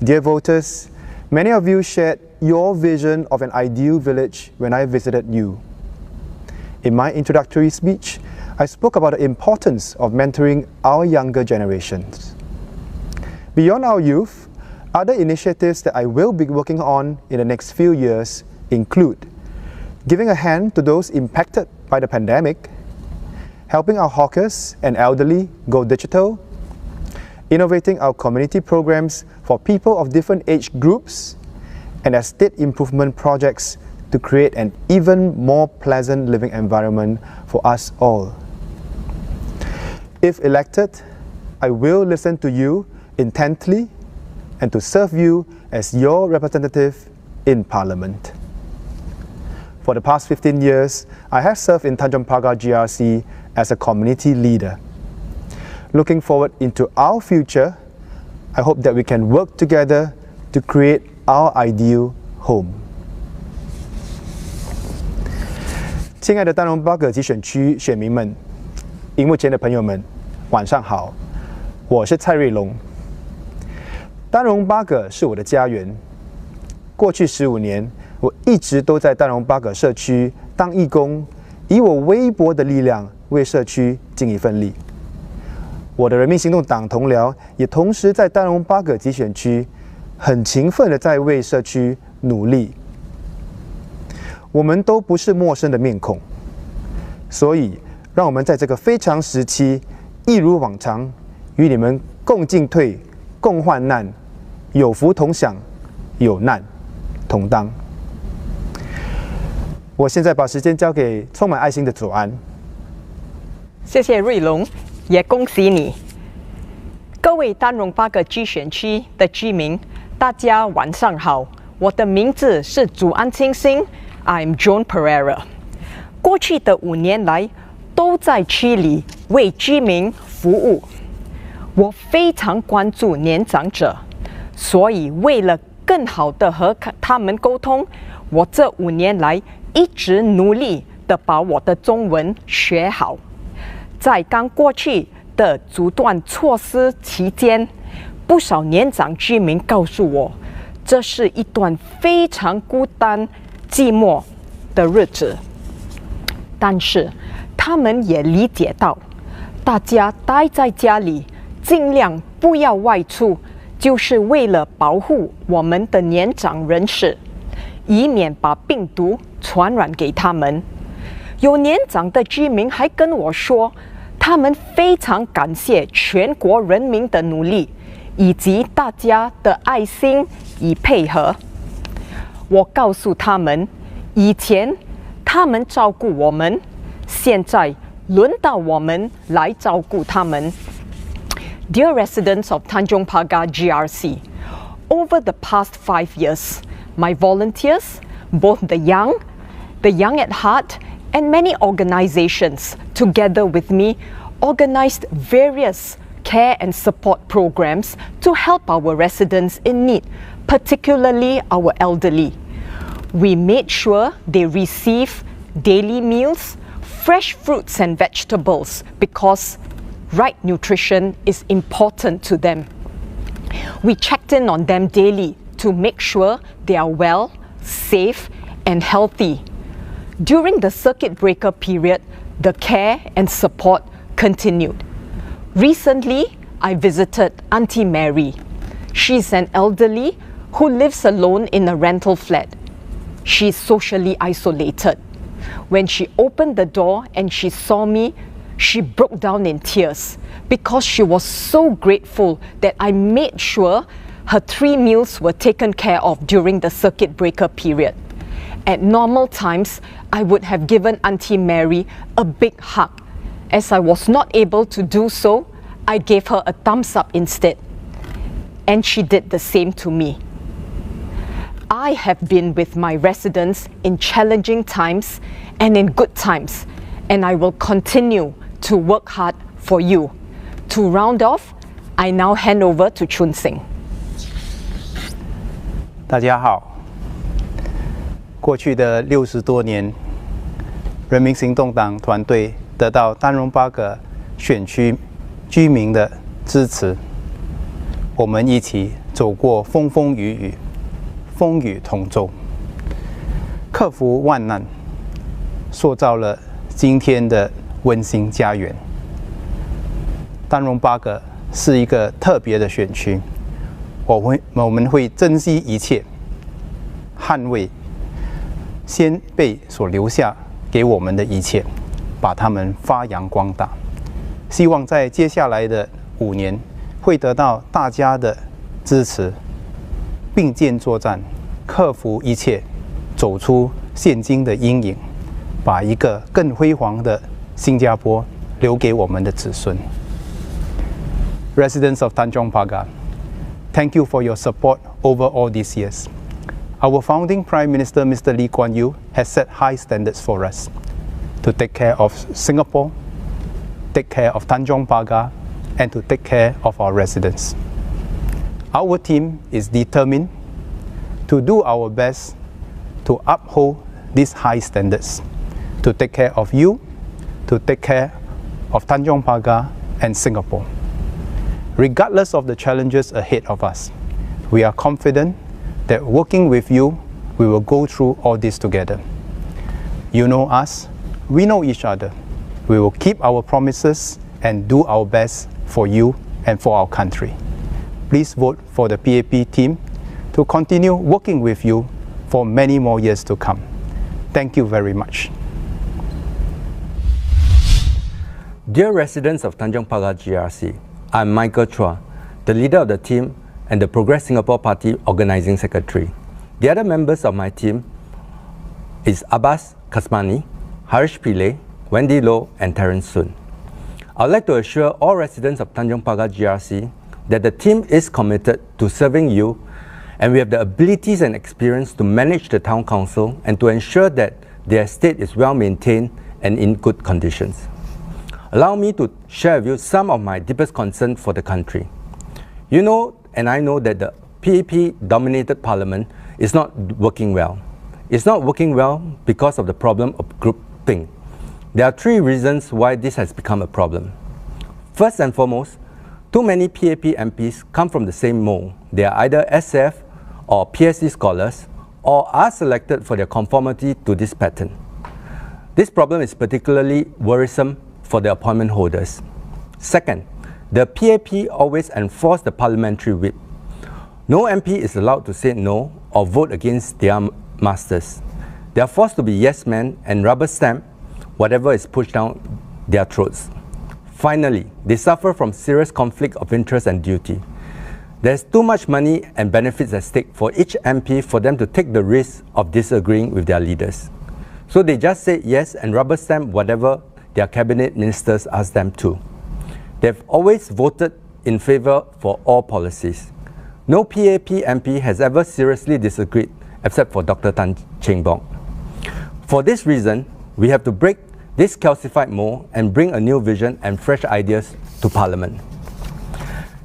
Dear voters, many of you shared your vision of an ideal village when I visited you. In my introductory speech, I spoke about the importance of mentoring our younger generations. Beyond our youth, other initiatives that I will be working on in the next few years include giving a hand to those impacted by the pandemic, helping our hawkers and elderly go digital, innovating our community programs for people of different age groups, and estate improvement projects to create an even more pleasant living environment for us all. If elected, I will listen to you intently and to serve you as your representative in Parliament. For the past 15 years, I have served in Tanjong Pagar GRC as a community leader. Looking forward into our future, I hope that we can work together to create our ideal home. 亲爱的丹戎巴葛集选区选民们，荧幕前的朋友们，晚上好，我是蔡瑞龙。丹戎巴葛是我的家园，过去15年，我一直都在丹戎巴葛社区当义工，以我微薄的力量为社区尽一份力。我的人民行动党同僚也同时在丹戎巴葛集选区很勤奋的在为社区努力。我们都不是陌生的面孔，所以让我们在这个非常时期，一如往常，与你们共进退、共患难，有福同享，有难同当。我现在把时间交给充满爱心的左安。谢谢瑞龙，也恭喜你。各位丹戎巴葛集选区的居民，大家晚上好，我的名字是祖安清新。I'm Joan Pereira。过去的5年来，都在区里为居民服务。我非常关注年长者，所以为了更好的和他们沟通，我这5年来一直努力的把我的中文学好。在刚过去的阻断措施期间，不少年长居民告诉我，这是一段非常孤单、寂寞的日子，但是他们也理解到，大家待在家里，尽量不要外出，就是为了保护我们的年长人士，以免把病毒传染给他们。有年长的居民还跟我说，他们非常感谢全国人民的努力，以及大家的爱心与配合。我告诉他们，以前他们照顾我们，现在轮到我们来照顾他们。Dear residents of Tanjong Pagar GRC, over the past 5 years, my volunteers, both the young at heart, and many organizations, together with me, organized various care and support programs to help our residents in need, particularly our elderly. We made sure they receive daily meals, fresh fruits and vegetables, because right nutrition is important to them. We checked in on them daily to make sure they are well, safe and healthy. During the circuit breaker period, the care and support continued. Recently, I visited Auntie Mary. She's an elderly who lives alone in a rental flat. She's socially isolated. When she opened the door and she saw me, she broke down in tears because she was so grateful that I made sure her 3 meals were taken care of during the circuit breaker period. At normal times, I would have given Auntie Mary a big hug. As I was not able to do so, I gave her a thumbs up instead. And she did the same to me. I have been with my residents in challenging times and in good times, and I will continue to work hard for you. To round off, I now hand over to Chun Sing. 大家好，过去的60多年，人民行动党团队得到丹戎巴葛选区居民的支持，我们一起走过风风雨雨，风雨同舟，克服万难，塑造了今天的温馨家园。丹戎巴葛是一个特别的选区，我们会珍惜一切，捍卫先辈所留下给我们的一切，把它们发扬光大。希望在接下来的5年会得到大家的支持，并肩作战，克服一切，走出现今的阴影，把一个更辉煌的新加坡留给我们的子孙。Residents of Tanjong Pagar, thank you for your support over all these years. Our founding Prime Minister, Mr. Lee Kuan Yew, has set high standards for us to take care of Singapore, take care of Tanjong Pagar, and to take care of our residents. Our team is determined to do our best to uphold these high standards, to take care of you, to take care of Tanjong Pagar and Singapore. Regardless of the challenges ahead of us, we are confident that working with you, we will go through all this together. You know us, we know each other. We will keep our promises and do our best for you and for our country. Please vote for the PAP team to continue working with you for many more years to come. Thank you very much. Dear residents of Tanjong Pagar GRC, I'm Michael CHUA, the leader of the team and the Progress Singapore Party Organising Secretary. The other members of my team is Abbas Kasmani, Harish Pillay, Wendy Loh and Terence Soon. I would like to assure all residents of Tanjong Pagar GRC that the team is committed to serving you, and we have the abilities and experience to manage the town council and to ensure that the estate is well maintained and in good conditions. Allow me to share with you some of my deepest concern for the country. You know, and I know that the PAP-dominated parliament is not working well. It's not working well because of the problem of groupthink. There are 3 reasons why this has become a problem. First and foremost, too many PAP MPs come from the same mold. They are either SF or PhD scholars or are selected for their conformity to this pattern. This problem is particularly worrisome for the appointment holders. Second, the PAP always enforce the parliamentary whip. No MP is allowed to say no or vote against their masters. They are forced to be yes men and rubber stamp whatever is pushed down their throats. Finally, they suffer from serious conflict of interest and duty. There's too much money and benefits at stake for each MP for them to take the risk of disagreeing with their leaders. So they just say yes and rubber stamp whatever their cabinet ministers ask them to. They've always voted in favour for all policies. No PAP MP has ever seriously disagreed except for Dr. Tan Cheng Bong. For this reason, we have to break this calcified mold and bring a new vision and fresh ideas to Parliament.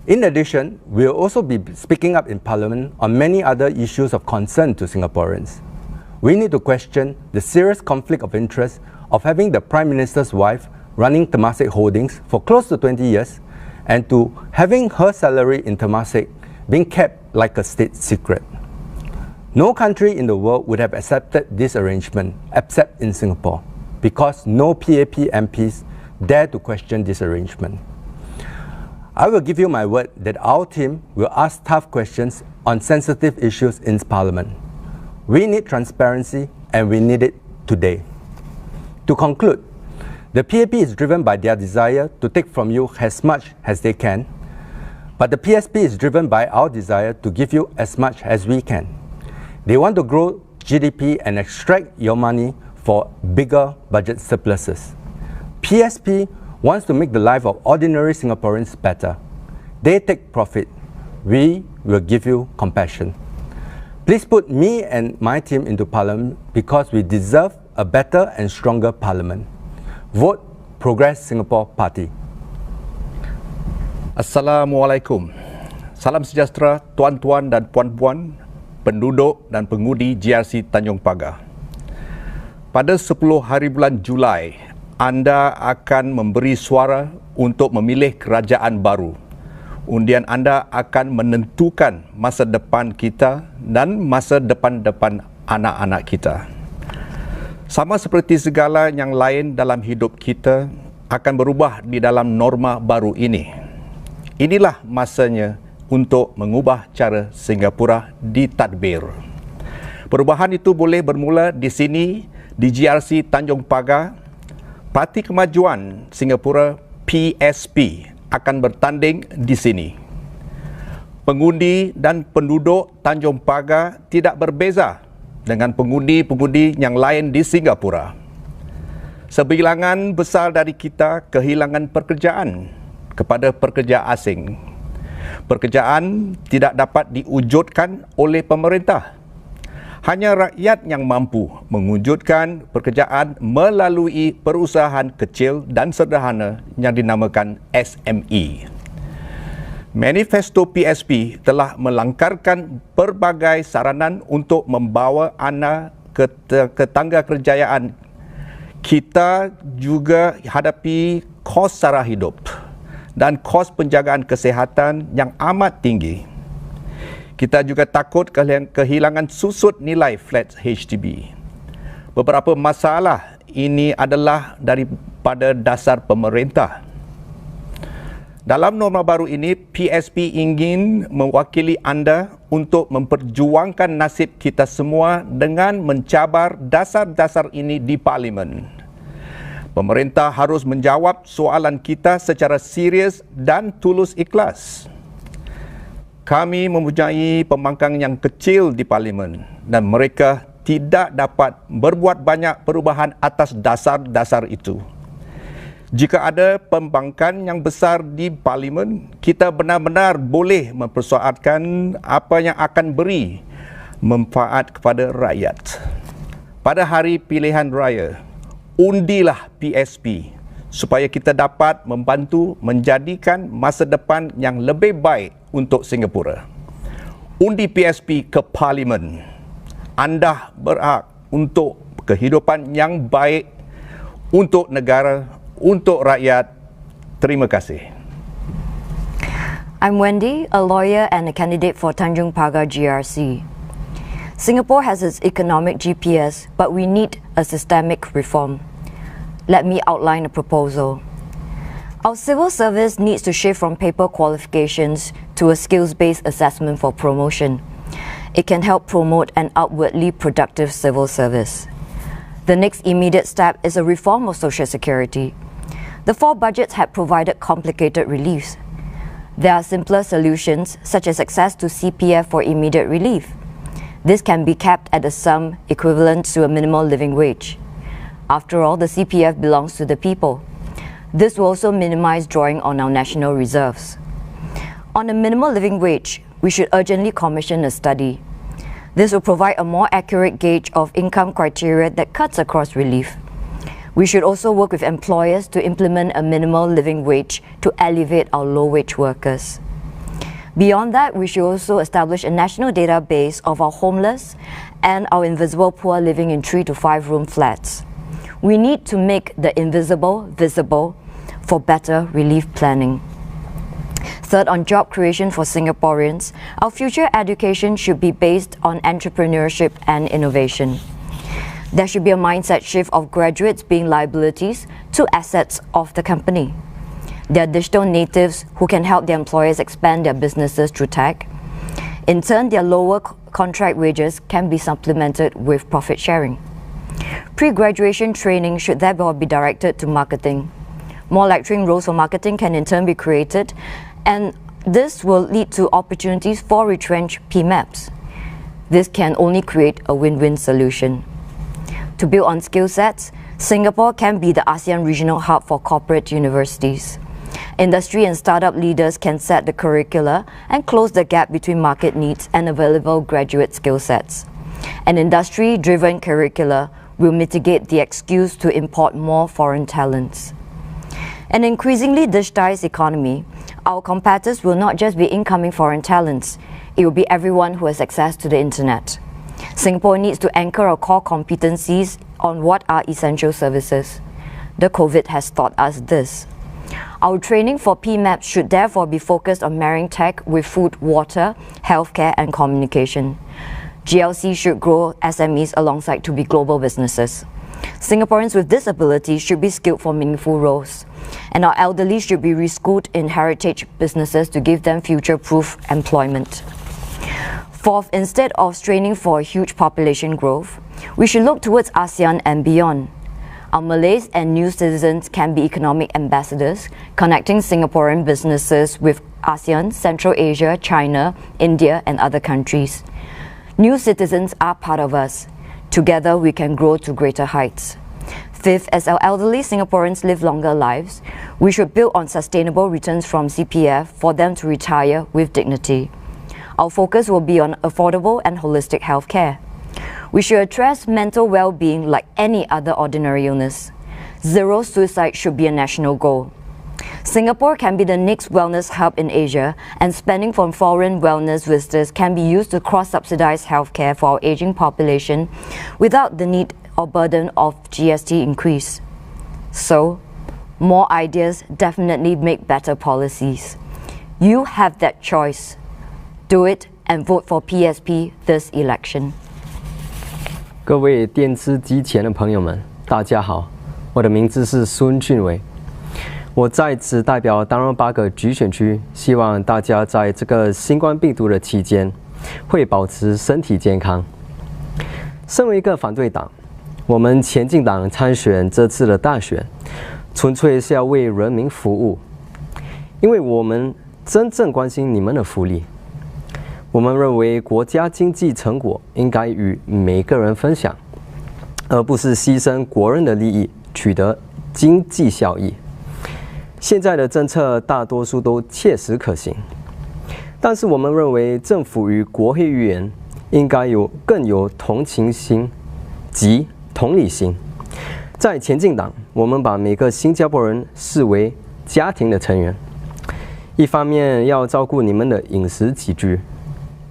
In addition, we will also be speaking up in Parliament on many other issues of concern to Singaporeans. we need to question the serious conflict of interest of having the Prime Minister's wife running Temasek Holdings for close to 20 years and to having her salary in Temasek being kept like a state secret. No country in the world would have accepted this arrangement except in Singapore, because no PAP MPs dare to question this arrangement. I will give you my word that our team will ask tough questions on sensitive issues in Parliament. We need transparency, and we need it today. To conclude, the PAP is driven by their desire to take from you as much as they can, but the PSP is driven by our desire to give you as much as we can. They want to grow GDP and extract your money for bigger budget surpluses. PSP wants to make the life of ordinary Singaporeans better. They take profit. We will give you compassion. Please put me and my team into Parliament because we deserve a better and stronger Parliament. Vote Progress Singapore Party. Assalamualaikum. Salam sejahtera tuan-tuan dan puan-puan, penduduk dan pengundi GRC Tanjong Pagar. Pada 10 hari bulan Julai, anda akan memberi suara untuk memilih kerajaan baru. Undian anda akan menentukan masa depan kita dan masa depan anak-anak kita. Sama seperti segala yang lain dalam hidup kita akan berubah di dalam norma baru ini. Inilah masanya untuk mengubah cara Singapura ditadbir. Perubahan itu boleh bermula di sini, di GRC Tanjong Pagar. Parti Kemajuan Singapura PSP akan bertanding di sini. Pengundi dan penduduk Tanjong Pagar tidak berbeza dengan pengundi-pengundi yang lain di Singapura. Sebilangan besar dari kita kehilangan pekerjaan kepada pekerja asing. Pekerjaan tidak dapat diwujudkan oleh pemerintah. Hanya rakyat yang mampu mewujudkan pekerjaan melalui perusahaan kecil dan sederhana yang dinamakan SME. Manifesto PSP telah melangkarkan pelbagai saranan untuk membawa anda ke tangga kerjayaan. Kita juga hadapi kos sara hidup dan kos penjagaan kesihatan yang amat tinggi. Kita juga takut kehilangan susut nilai flat HDB. Beberapa masalah ini adalah daripada dasar pemerintah. Dalam norma baru ini, PSP ingin mewakili anda untuk memperjuangkan nasib kita semua dengan mencabar dasar-dasar ini di Parlimen. Pemerintah harus menjawab soalan kita secara serius dan tulus ikhlas. Kami mempunyai pembangkang yang kecil di Parlimen dan mereka tidak dapat berbuat banyak perubahan atas dasar-dasar itu. Jika ada pembangkang yang besar di Parlimen, kita benar-benar boleh mempersoalkan apa yang akan beri manfaat kepada rakyat. Pada hari pilihan raya, undilah PSP supaya kita dapat membantu menjadikan masa depan yang lebih baik untuk Singapura. Undi PSP ke Parlimen. Anda berhak untuk kehidupan yang baik untuk negara, untuk rakyat. Terima kasih. I'm Wendy, a lawyer and a candidate for Tanjong Pagar GRC. Singapore has its economic GPS, but we need a systemic reform. Let me outline a proposal. Our civil service needs to shift from paper qualifications to a skills-based assessment for promotion. It can help promote an outwardly productive civil service. The next immediate step is a reform of Social Security. The 4 budgets had provided complicated reliefs. There are simpler solutions, such as access to CPF for immediate relief. This can be capped at a sum equivalent to a minimal living wage. After all, the CPF belongs to the people. This will also minimize drawing on our national reserves. On a minimal living wage, we should urgently commission a study. This will provide a more accurate gauge of income criteria that cuts across relief. We should also work with employers to implement a minimal living wage to alleviate our low-wage workers. Beyond that, we should also establish a national database of our homeless and our invisible poor living in 3 to 5 room flats. We need to make the invisible visible for better relief planning. Third, on job creation for Singaporeans, our future education should be based on entrepreneurship and innovation. There should be a mindset shift of graduates being liabilities to assets of the company. They are digital natives who can help their employers expand their businesses through tech. In turn, their lower contract wages can be supplemented with profit sharing. Pre-graduation training should therefore be directed to marketing. More lecturing roles for marketing can in turn be created, and this will lead to opportunities for retrenched PMAPs. This can only create a win-win solution. To build on skill sets, Singapore can be the ASEAN regional hub for corporate universities. Industry and startup leaders can set the curricula and close the gap between market needs and available graduate skill sets. An industry-driven curricula will mitigate the excuse to import more foreign talents. An increasingly digitized economy, our competitors will not just be incoming foreign talents, it will be everyone who has access to the internet. Singapore needs to anchor our core competencies on what are essential services. The COVID has taught us this. Our training for PMAPs should therefore be focused on marrying tech with food, water, healthcare and communication. GLC should grow SMEs alongside to be global businesses. Singaporeans with disabilities should be skilled for meaningful roles. And our elderly should be reschooled in heritage businesses to give them future-proof employment. Fourth, instead of straining for huge population growth, we should look towards ASEAN and beyond. Our Malays and new citizens can be economic ambassadors, connecting Singaporean businesses with ASEAN, Central Asia, China, India, and other countries. New citizens are part of us. Together, we can grow to greater heights. Fifth, as our elderly Singaporeans live longer lives, we should build on sustainable returns from CPF for them to retire with dignity. Our focus will be on affordable and holistic healthcare. We should address mental well-being like any other ordinary illness. Zero suicide should be a national goal. Singapore can be the next wellness hub in Asia, and spending from foreign wellness visitors can be used to cross-subsidize healthcare for our aging population without the need or burden of GST increase. So, more ideas definitely make better policies. You have that choice. Do it and vote for PSP this election. 各位电视机前的朋友们，大家好，我的名字是孙俊伟。我在此代表丹戎8个局选区，希望大家在这个新冠病毒的期间，会保持身体健康。身为一个反对党，我们前进党参选这次的大选，纯粹是要为人民服务，因为我们真正关心你们的福利。我们认为国家经济成果应该与每个人分享，而不是牺牲国人的利益取得经济效益。现在的政策大多数都切实可行，但是我们认为政府与国会议员应该更有同情心及同理心。在前进党，我们把每个新加坡人视为家庭的成员，一方面要照顾你们的饮食起居，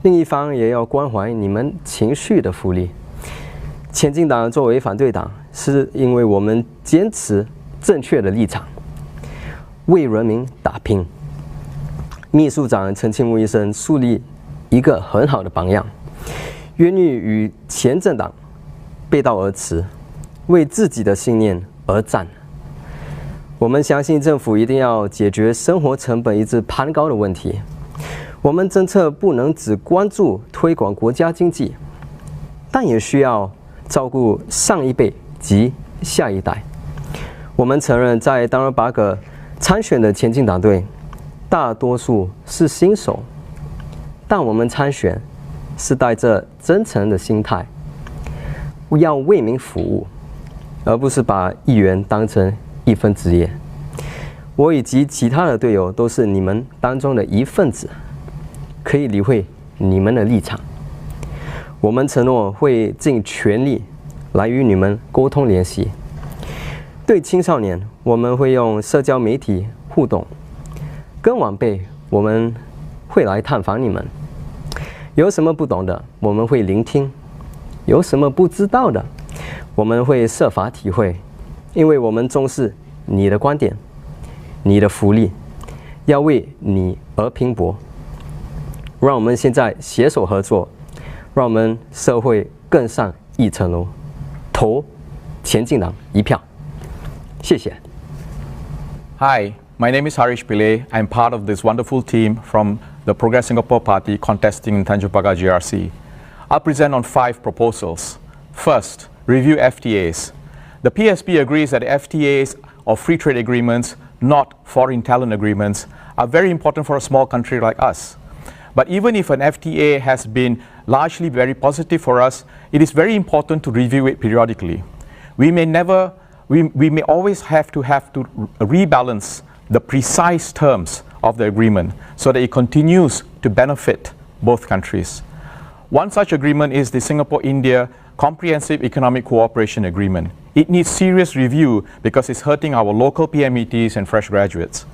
另一方也要关怀你们情绪的福利。前进党作为反对党，是因为我们坚持正确的立场，为人民打拼。秘书长陈庆武医生树立一个很好的榜样，愿意与前政党背道而驰，为自己的信念而战。我们相信政府一定要解决生活成本一直攀高的问题。我们政策不能只关注推广国家经济，但也需要照顾上一辈及下一代。我们承认，在丹戎8个参选的前进党队，大多数是新手，但我们参选是带着真诚的心态，要为民服务，而不是把议员当成一份职业。我以及其他的队友都是你们当中的一份子，可以理会你们的立场。我们承诺会尽全力来与你们沟通联系。对青少年，我们会用社交媒体互动；跟晚辈，我们会来探访你们。有什么不懂的，我们会聆听；有什么不知道的，我们会设法体会，因为我们重视你的观点，你的福利，要为你而拼搏。让我们现在携手合作，让我们社会更上一层楼，投前进党一票。谢谢。 Hi, my name is Harish Pillay. I'm part of this wonderful team from the Progress Singapore Party contesting in Tanjong Pagar GRC. I'll present on 5 proposals. First, review FTAs. The PSP agrees that FTAs or free trade agreements, not foreign talent agreements, are very important for a small country like us. But even if an FTA has been largely very positive for us, it is very important to review it periodically. We may always have to rebalance the precise terms of the agreement so that it continues to benefit both countries. One such agreement is the Singapore-India Comprehensive Economic Cooperation Agreement. It needs serious review because it's hurting our local PMETs and fresh graduates.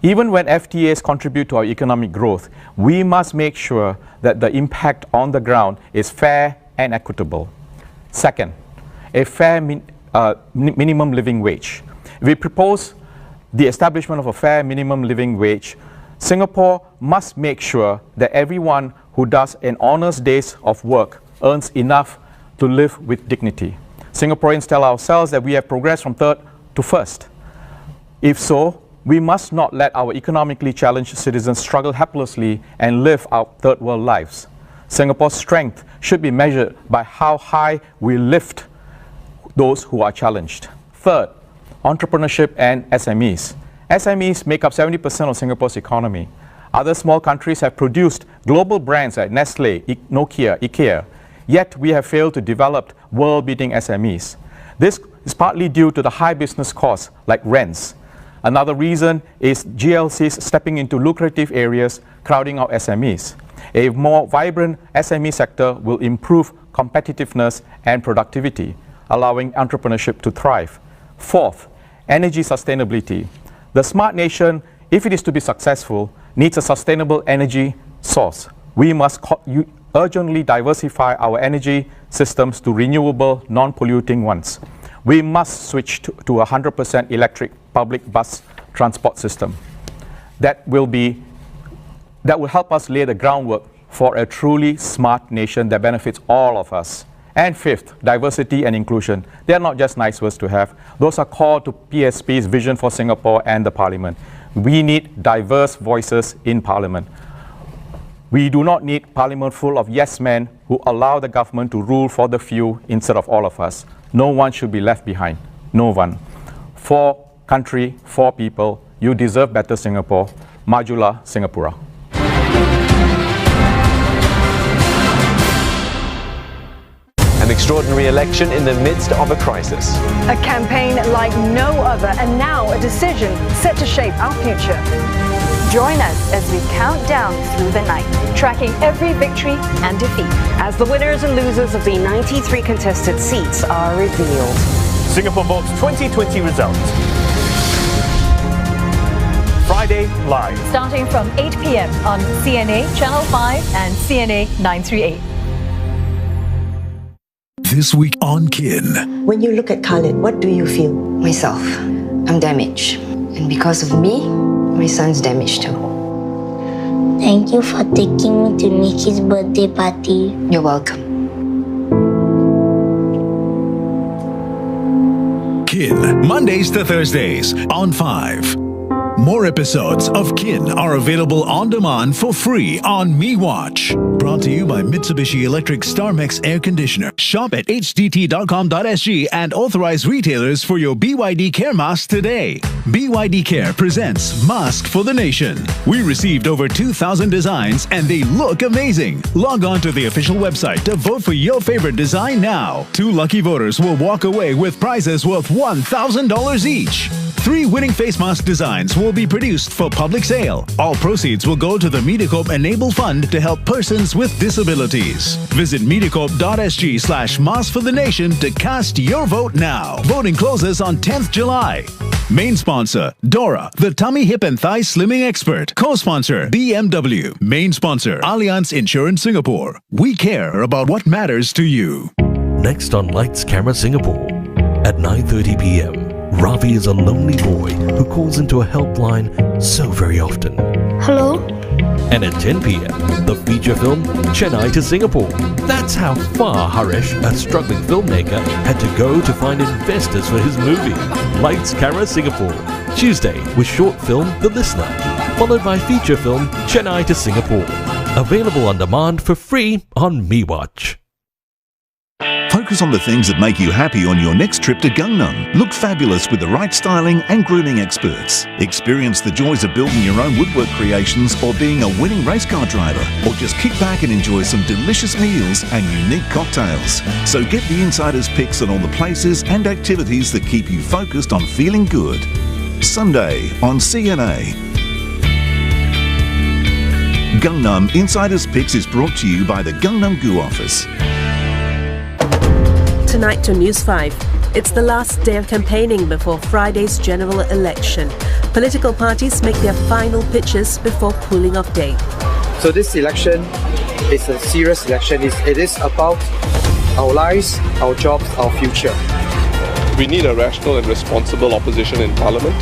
Even when FTAs contribute to our economic growth, we must make sure that the impact on the ground is fair and equitable. Second, a fair minimum living wage. We propose the establishment of a fair minimum living wage. Singapore must make sure that everyone who does an honest days of work earns enough to live with dignity. Singaporeans tell ourselves that we have progressed from third to first. If so, we must not let our economically challenged citizens struggle helplessly and live out third world lives. Singapore's strength should be measured by how high we lift those who are challenged. Third, entrepreneurship and SMEs. SMEs make up 70% of Singapore's economy. Other small countries have produced global brands like Nestle, Nokia, IKEA, yet we have failed to develop world-beating SMEs. This is partly due to the high business costs like rents. Another reason is GLCs stepping into lucrative areas, crowding out SMEs. A more vibrant SME sector will improve competitiveness and productivity, allowing entrepreneurship to thrive. Fourth, energy sustainability. The smart nation, if it is to be successful, needs a sustainable energy source. We must urgently diversify our energy systems to renewable, non-polluting ones. We must switch to 100% electric public bus transport system. That will help us lay the groundwork for a truly smart nation that benefits all of us. And fifth, diversity and inclusion. They are not just nice words to have. Those are core to PSP's vision for Singapore and the Parliament. We need diverse voices in Parliament. We do not need Parliament full of yes men who allow the government to rule for the few instead of all of us. No one should be left behind. No one. For country, for people, you deserve better Singapore. Majulah Singapura. An extraordinary election in the midst of a crisis. A campaign like no other, and now a decision set to shape our future. Join us as we count down through the night, tracking every victory and defeat, as the winners and losers of the 93 contested seats are revealed. Singapore Votes 2020 results. Friday live. Starting from 8 p.m. on CNA Channel 5 and CNA 938. This week on KIN. When you look at Khalid, what do you feel? Myself. I'm damaged. And because of me, my son's damaged too. Thank you for taking me to Nikki's birthday party. You're welcome. KIN, Mondays to Thursdays on 5. More episodes of KIN are available on demand for free on MeWatch. Brought to you by Mitsubishi Electric StarMax Air Conditioner. Shop at hdt.com.sg and authorized retailers for your BYD Care mask today. BYD Care presents Mask for the Nation. We received over 2,000 designs and they look amazing. Log on to the official website to vote for your favorite design now. 2 lucky voters will walk away with prizes worth $1,000 each. 3 winning face mask designs will be produced for public sale. All proceeds will go to the Mediacorp Enable Fund to help persons with disabilities. Visit mediacorp.sg/Mask for the Nation to cast your vote now. Voting closes on 10th July. Main sponsor, Dora, the tummy, hip and thigh slimming expert. Co-sponsor, BMW. Main sponsor, Allianz Insurance Singapore. We care about what matters to you. Next on Lights Camera Singapore. At 9:30 p.m, Ravi is a lonely boy who calls into a helpline so very often. Hello? And at 10 p.m, the feature film Chennai to Singapore. That's how far Harish, a struggling filmmaker, had to go to find investors for his movie. Lights Camera Singapore. Tuesday with short film The Listener, followed by feature film Chennai to Singapore. Available on demand for free on MeWatch. Focus on the things that make you happy on your next trip to Gangnam. Look fabulous with the right styling and grooming experts. Experience the joys of building your own woodwork creations or being a winning race car driver. Or just kick back and enjoy some delicious meals and unique cocktails. So get the insider's picks on all the places and activities that keep you focused on feeling good. Sunday on CNA. Gangnam Insider's Picks is brought to you by the Gangnam Gu office. Tonight to News 5. It's the last day of campaigning before Friday's general election. Political parties make their final pitches before cooling off day. So this election is a serious election. It is about our lives, our jobs, our future. We need a rational and responsible opposition in Parliament.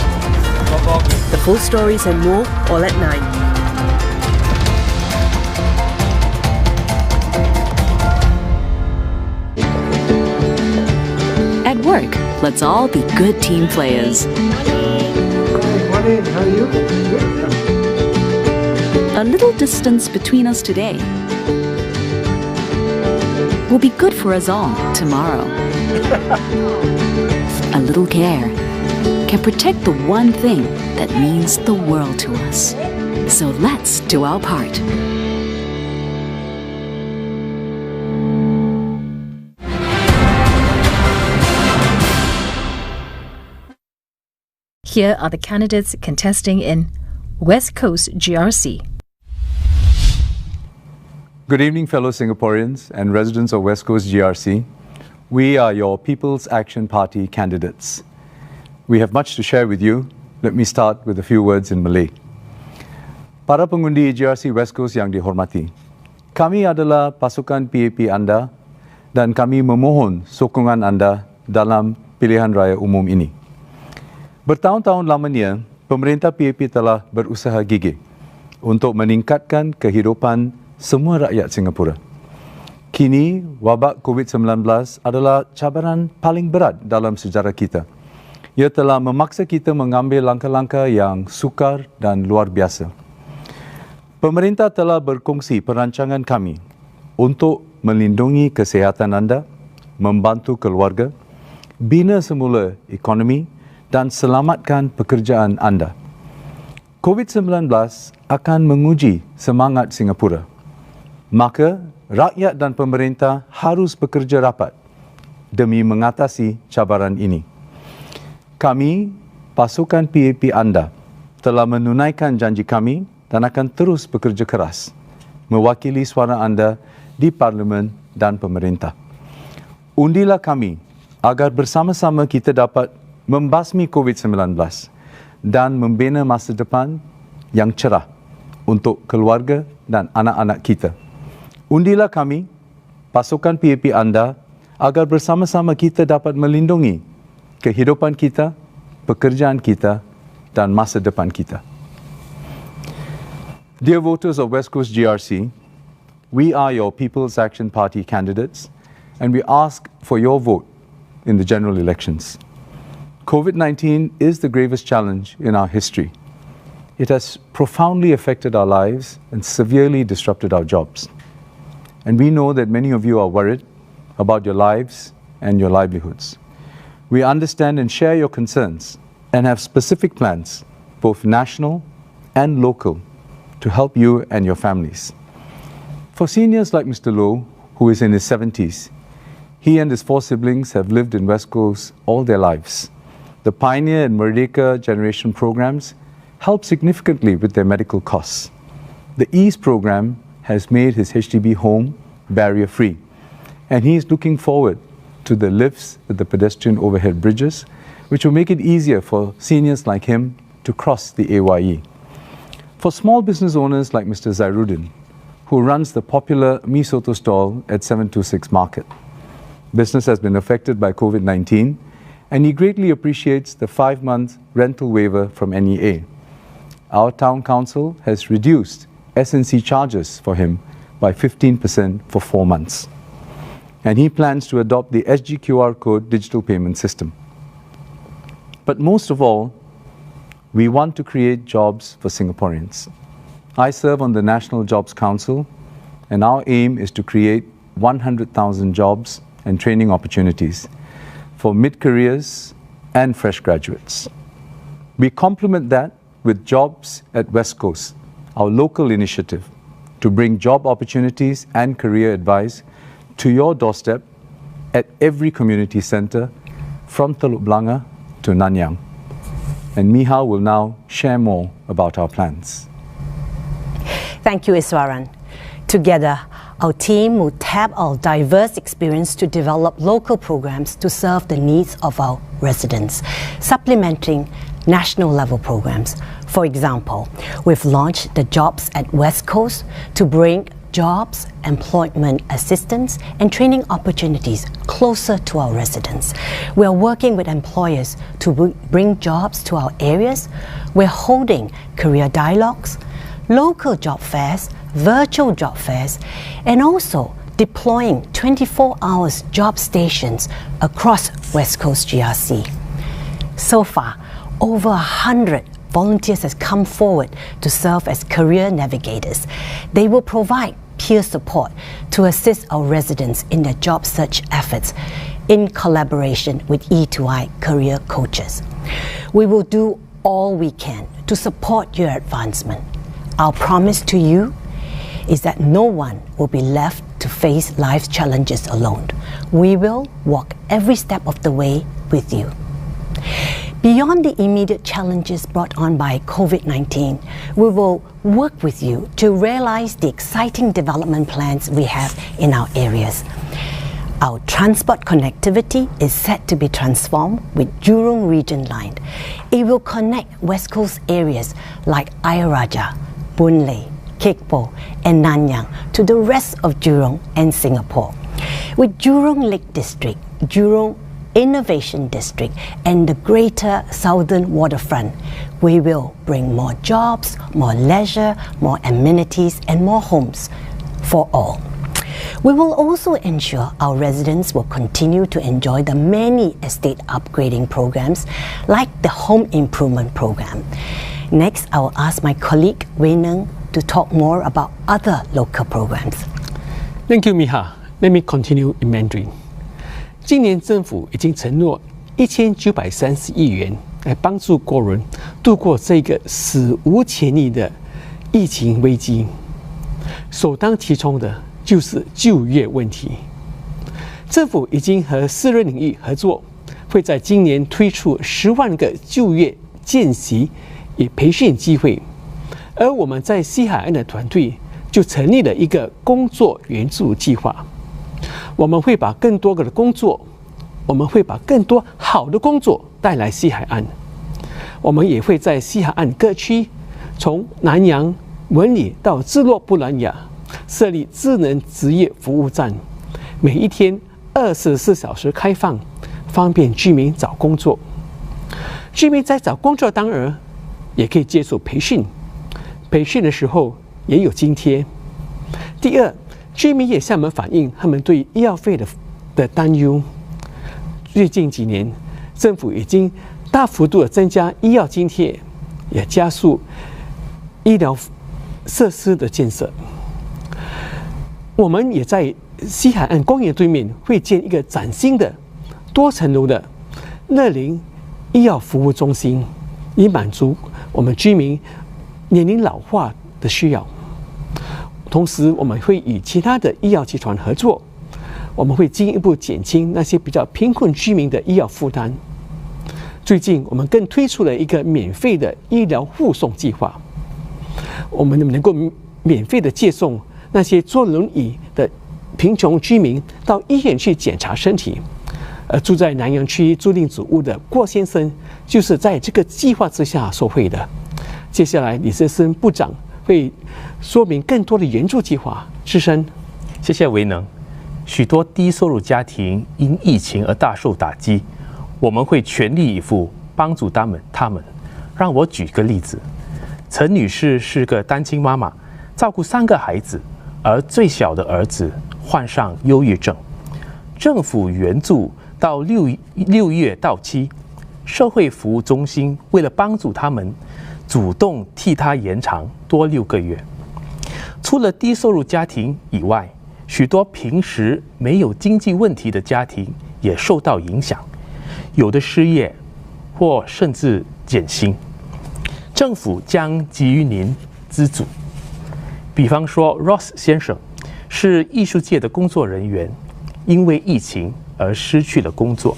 The full stories and more, all at 9. At work, let's all be good team players. Morning, how are you? A little distance between us today will be good for us all tomorrow. A little care can protect the one thing that means the world to us. So let's do our part. Here are the candidates contesting in West Coast GRC. Good evening, fellow Singaporeans and residents of West Coast GRC. We are your People's Action Party candidates. We have much to share with you. Let me start with a few words in Malay. Para pengundi GRC West Coast yang dihormati, kami adalah pasukan PAP anda dan kami memohon sokongan anda dalam pilihan raya umum ini. Bertahun-tahun lamanya, pemerintah PAP telah berusaha gigih untuk meningkatkan kehidupan semua rakyat Singapura. Kini, wabak COVID-19 adalah cabaran paling berat dalam sejarah kita. Ia telah memaksa kita mengambil langkah-langkah yang sukar dan luar biasa. Pemerintah telah berkongsi perancangan kami untuk melindungi kesihatan anda, membantu keluarga, bina semula ekonomi dan selamatkan pekerjaan anda. COVID-19 akan menguji semangat Singapura. Maka, rakyat dan pemerintah harus bekerja rapat demi mengatasi cabaran ini. Kami, pasukan PAP anda, telah menunaikan janji kami dan akan terus bekerja keras mewakili suara anda di Parlimen dan pemerintah. Undilah kami agar bersama-sama kita dapat membasmi COVID-19 dan membina masa depan yang cerah untuk keluarga dan anak-anak kita. Undilah kami, pasukan PAP anda, agar bersama-sama kita dapat melindungi kehidupan kita, pekerjaan kita dan masa depan kita. Dear voters of West Coast GRC, we are your People's Action Party candidates and we ask for your vote in the general elections. COVID-19 is the gravest challenge in our history. It has profoundly affected our lives and severely disrupted our jobs. And we know that many of you are worried about your lives and your livelihoods. We understand and share your concerns and have specific plans, both national and local, to help you and your families. For seniors like Mr. Low, who is in his 70s, he and his 4 siblings have lived in West Coast all their lives. The Pioneer and Merdeka generation programs help significantly with their medical costs. The EASE program has made his HDB home barrier-free, and he is looking forward to the lifts at the pedestrian overhead bridges, which will make it easier for seniors like him to cross the AYE. For small business owners like Mr. Zairuddin, who runs the popular Mi Soto stall at 726 Market, Business has been affected by COVID-19, and he greatly appreciates the 5-month rental waiver from NEA. Our town council has reduced S&C charges for him by 15% for 4 months. And he plans to adopt the SG QR code digital payment system. But most of all, we want to create jobs for Singaporeans. I serve on the National Jobs Council, and our aim is to create 100,000 jobs and training opportunities for mid-careers and fresh graduates. We complement that with Jobs at West Coast, our local initiative to bring job opportunities and career advice to your doorstep at every community centre from Teluk Blangah to Nanyang. And Miha will now share more about our plans. Thank you, Iswaran. Together, our team will tap our diverse experience to develop local programs to serve the needs of our residents, supplementing national level programs. For example, we've launched the Jobs at West Coast to bring jobs, employment assistance, and training opportunities closer to our residents. We are working with employers to bring jobs to our areas. We're holding career dialogues, local job fairs, virtual job fairs, and also deploying 24 hours job stations across West Coast GRC. So far, over 100 volunteers has come forward to serve as career navigators. They will provide peer support to assist our residents in their job search efforts in collaboration with E2I career coaches. We will do all we can to support your advancement. Our promise to you is that no one will be left to face life's challenges alone. We will walk every step of the way with you. Beyond the immediate challenges brought on by COVID-19, we will work with you to realize the exciting development plans we have in our areas. Our transport connectivity is set to be transformed with Jurong Region Line. It will connect West Coast areas like Ayer Rajah, Boon Lay, Kek Po, and Nanyang to the rest of Jurong and Singapore. With Jurong Lake District, Jurong Innovation District, and the Greater Southern Waterfront, we will bring more jobs, more leisure, more amenities, and more homes for all. We will also ensure our residents will continue to enjoy the many estate upgrading programs like the Home Improvement Program. Next, I will ask my colleague RENO to talk more about other local programs. Thank you, Miha. Let me continue in Mandarin. 今年政府已经承诺1930亿元来帮助国人度过这个史无前例的疫情危机。首当其冲的就是就业问题。政府已经和私人领域合作，会在今年推出10万个就业见习与培训机会。而我们在西海岸的团队就成立了一个工作援助计划。我们会把更多的工作，我们会把更多好的工作带来西海岸。我们也会在西海岸各区，从南洋、文里到智洛布兰雅，设立智能职业服务站，每一天24小时开放，方便居民找工作。居民在找工作当儿，也可以接受培训，培训的时候也有津贴。第二，居民也向我们反映他们对医药费的担忧。最近几年，政府已经大幅度的增加医药津贴，也加速医疗设施的建设。我们也在西海岸公园对面会建一个崭新的多层楼的乐龄医药服务中心，以满足我们居民年龄老化的需要。同时，我们会与其他的医药集团合作，我们会进一步减轻那些比较贫困居民的医药负担。最近，我们更推出了一个免费的医疗护送计划，我们能够免费的接送那些坐轮椅的贫穷居民到医院去检查身体。住在南洋区租赁组屋的郭先生，就是在这个计划之下受惠的。接下来，李泽森部长会说明更多的援助计划。智深，谢谢维能。许多低收入家庭因疫情而大受打击，我们会全力以赴帮助他们。让我举个例子，陈女士是个单亲妈妈，照顾3个孩子，而最小的儿子患上忧郁症。政府援助到6月到期，社会服务中心为了帮助他们，主动替他延长多6个月。除了低收入家庭以外，许多平时没有经济问题的家庭也受到影响，有的失业或甚至减薪。政府将给予您资助。比方说 Ross 先生是艺术界的工作人员，因为疫情而失去了工作，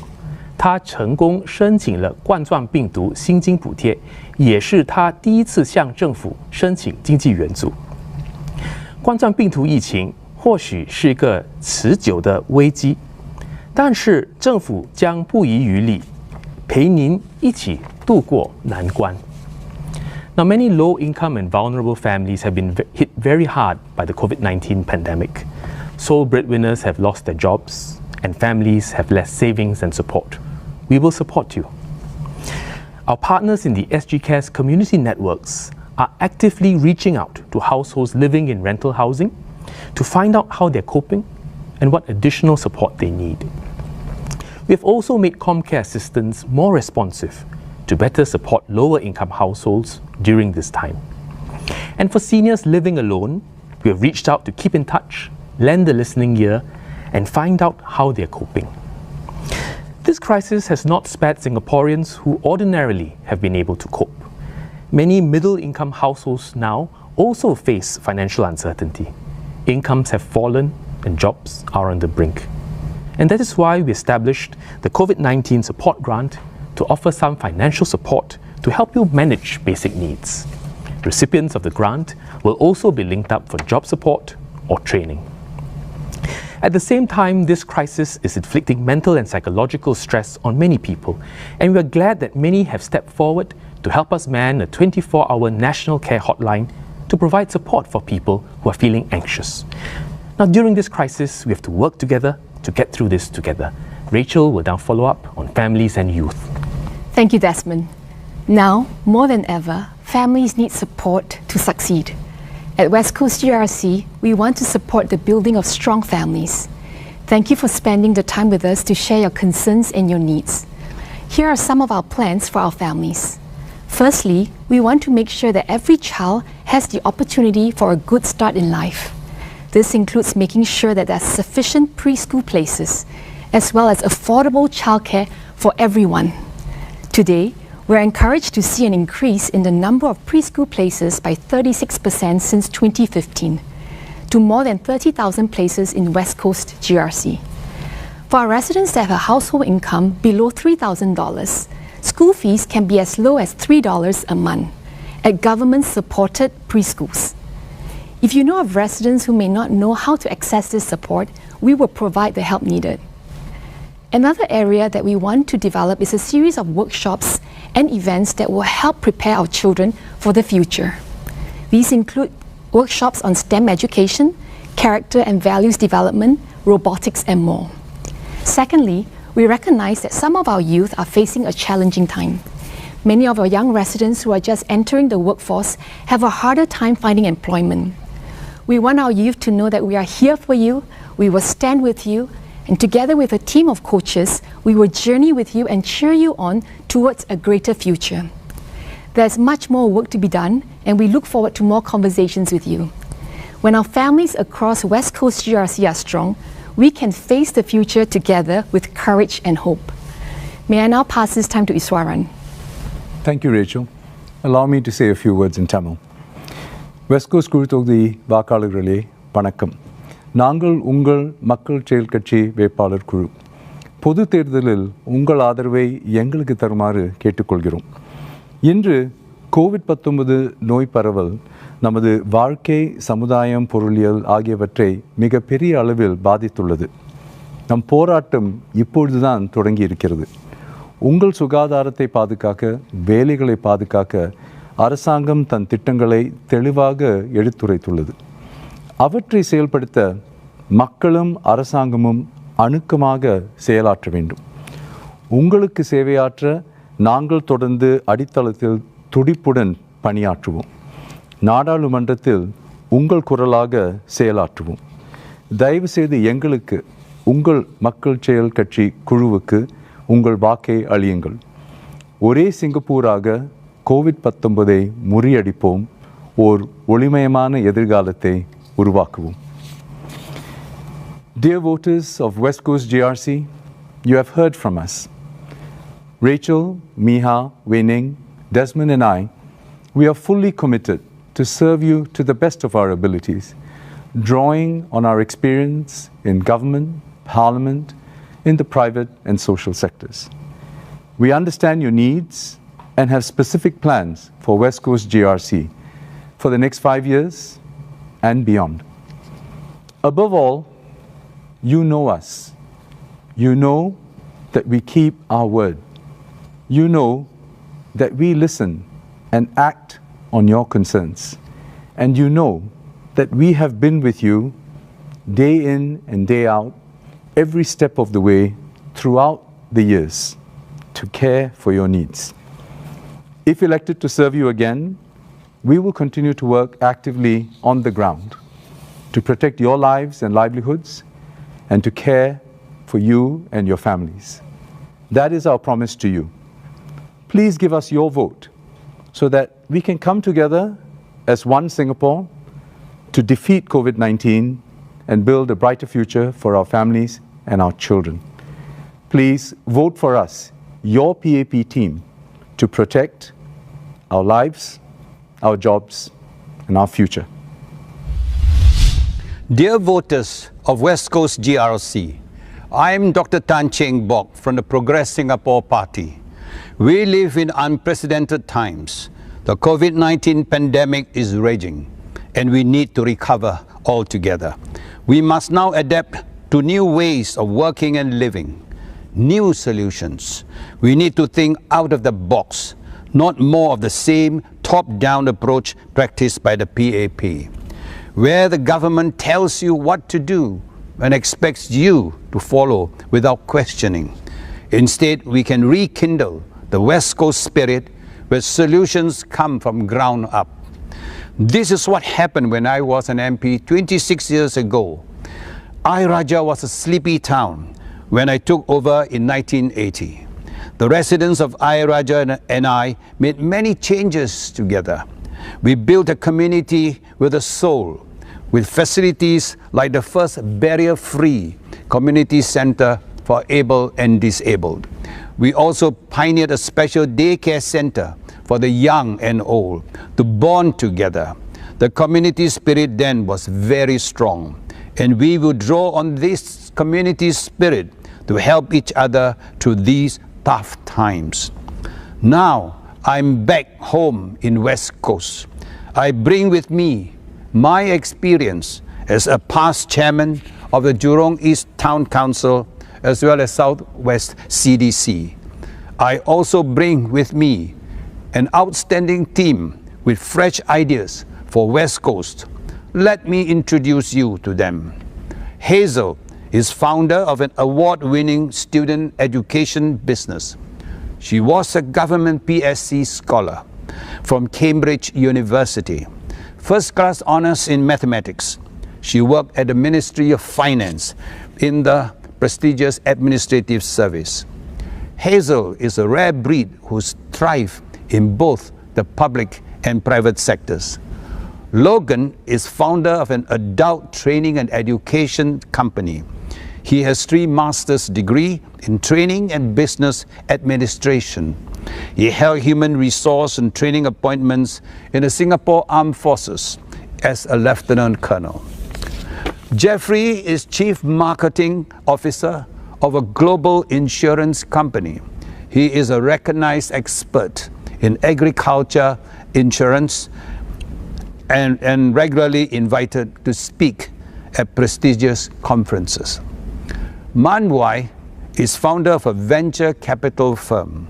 他成功申请了冠状病毒薪金补贴，也是他第一次向政府申请经济援助。冠状病毒疫情或许是一个持久的危机，但是政府将不遗余力陪您一起度过难关。Now, many low-income and vulnerable families have been hit very hard by the COVID-19 pandemic. Sole breadwinners have lost their jobs, and families have less savings and support. We will support you. Our partners in the SGCARE's community networks are actively reaching out to households living in rental housing to find out how they're coping and what additional support they need. We have also made ComCare assistance more responsive to better support lower-income households during this time. And for seniors living alone, we have reached out to keep in touch, lend a listening ear, and find out how they're coping. This crisis has not spared Singaporeans who ordinarily have been able to cope. Many middle-income households now also face financial uncertainty. Incomes have fallen and jobs are on the brink. And that is why we established the COVID-19 support grant to offer some financial support to help you manage basic needs. Recipients of the grant will also be linked up for job support or training. At the same time, this crisis is inflicting mental and psychological stress on many people, and we are glad that many have stepped forward to help us man a 24-hour national care hotline to provide support for people who are feeling anxious. Now, during this crisis, we have to work together to get through this together. Rachel will now follow up on families and youth. Thank you, Desmond. Now, more than ever, families need support to succeed. At West Coast GRC, we want to support the building of strong families. Thank you for spending the time with us to share your concerns and your needs. Here are some of our plans for our families. Firstly, we want to make sure that every child has the opportunity for a good start in life. This includes making sure that there are sufficient preschool places, as well as affordable childcare for everyone. Today, we're encouraged to see an increase in the number of preschool places by 36% since 2015, to more than 30,000 places in West Coast GRC. For our residents that have a household income below $3,000, school fees can be as low as $3 a month at government-supported preschools. If you know of residents who may not know how to access this support, we will provide the help needed. Another area that we want to develop is a series of workshops and events that will help prepare our children for the future. These include workshops on STEM education, character and values development, robotics, and more. Secondly, we recognize that some of our youth are facing a challenging time. Many of our young residents who are just entering the workforce have a harder time finding employment. We want our youth to know that we are here for you, we will stand with you, and together with a team of coaches, we will journey with you and cheer you on towards a greater future. There's much more work to be done, and we look forward to more conversations with you. When our families across West Coast GRC are strong, we can face the future together with courage and hope. May I now pass this time to Iswaran. Thank you, Rachel. Allow me to say a few words in Tamil. West Coast Kurutogdi வாக்காளர்களே வணக்கம். நாங்கள் உங்கள் மக்கள் செயல் கட்சி வேட்பாளர் குழு. பொது தேர்தலில் உங்கள் ஆதரவை எங்களுக்கு தருமாறு கேட்டுக்கொள்கிறோம். இன்று கோவிட்-19 நோய் பரவல் நமது வாழ்க்கை, சமுதாயம், பொருளியல் ஆகியவற்றை மிக பெரிய அளவில் பாதித்துள்ளது. நம் போராட்டம் இப்பொழுதுதான் தொடங்கி இருக்கிறது. உங்கள் சுகாதாரத்தை பாதுகாக்க, வேலைகளை பாதுகாக்க அரசாங்கம் தன் திட்டங்களை தெளிவாக எடுத்துரைத்துள்ளது. அவற்றை செயல்படுத்த மக்களும் அரசாங்கமும் அணுக்கமாக செயலாற்ற வேண்டும். உங்களுக்கு சேவையாற்ற நாங்கள் தொடர்ந்து அடித்தளத்தில் துடிப்புடன் பணியாற்றுவோம். நாடாளுமன்றத்தில் உங்கள் குரலாக செயலாற்றுவோம். தயவு செய்து எங்களுக்கு, உங்கள் மக்கள் செயல் கட்சி குழுவுக்கு உங்கள் வாக்கை அளியுங்கள். ஒரே சிங்கப்பூராக கோவிட்-19 முறியடிப்போம். ஓர் ஒளிமயமான எதிர்காலத்தை உருவாக்குவோம். Dear voters of West Coast GRC, you have heard from us. Rachel, Miha, Wei-Ning, Desmond and I, we are fully committed to serve you to the best of our abilities, drawing on our experience in government, parliament, in the private and social sectors. We understand your needs and have specific plans for West Coast GRC for the next 5 years and beyond. Above all, you know us. You know that we keep our word. You know that we listen and act on your concerns. And you know that we have been with you day in and day out, every step of the way throughout the years to care for your needs. If elected to serve you again, we will continue to work actively on the ground to protect your lives and livelihoods and to care for you and your families. That is our promise to you. Please give us your vote so that we can come together as one Singapore to defeat COVID-19 and build a brighter future for our families and our children. Please vote for us, your PAP team, to protect our lives, our jobs, and our future. Dear voters of West Coast GRC, I am Dr. Tanjong from the Progress Singapore Party. We live in unprecedented times. The COVID-19 pandemic is raging, and we need to recover altogether. We must now adapt to new ways of working and living, new solutions. We need to think out of the box, not more of the same top-down approach practiced by the PAP, where the government tells you what to do and expects you to follow without questioning. Instead, we can rekindle the West Coast spirit where solutions come from ground up. This is what happened when I was an MP 26 years ago. RAJAH was a sleepy town when I took over in 1980. The residents of RAJAH and I made many changes together. We built a community with a soul, with facilities like the first barrier-free community center for able and disabled. We also pioneered a special daycare center for the young and old to bond together. The community spirit then was very strong, and we will draw on this community spirit to help each other through these tough times. Now, I'm back home in West Coast. I bring with me my experience as a past chairman of the Jurong East Town Council as well as Southwest CDC. I also bring with me an outstanding team with fresh ideas for West Coast. Let me introduce you to them. Hazel is founder of an award-winning student education business. She was a government PSC scholar from Cambridge University. First-class honors in mathematics. She worked at the Ministry of Finance in the prestigious administrative service. Hazel is a rare breed who thrives in both the public and private sectors. Logan is founder of an adult training and education company. He has 3 master's degrees in training and business administration. He held human resource and training appointments in the Singapore Armed Forces as a lieutenant colonel. Jeffrey is Chief Marketing Officer of a global insurance company. He is a recognized expert in agriculture insurance and regularly invited to speak at prestigious conferences. Man Wai is founder of a venture capital firm.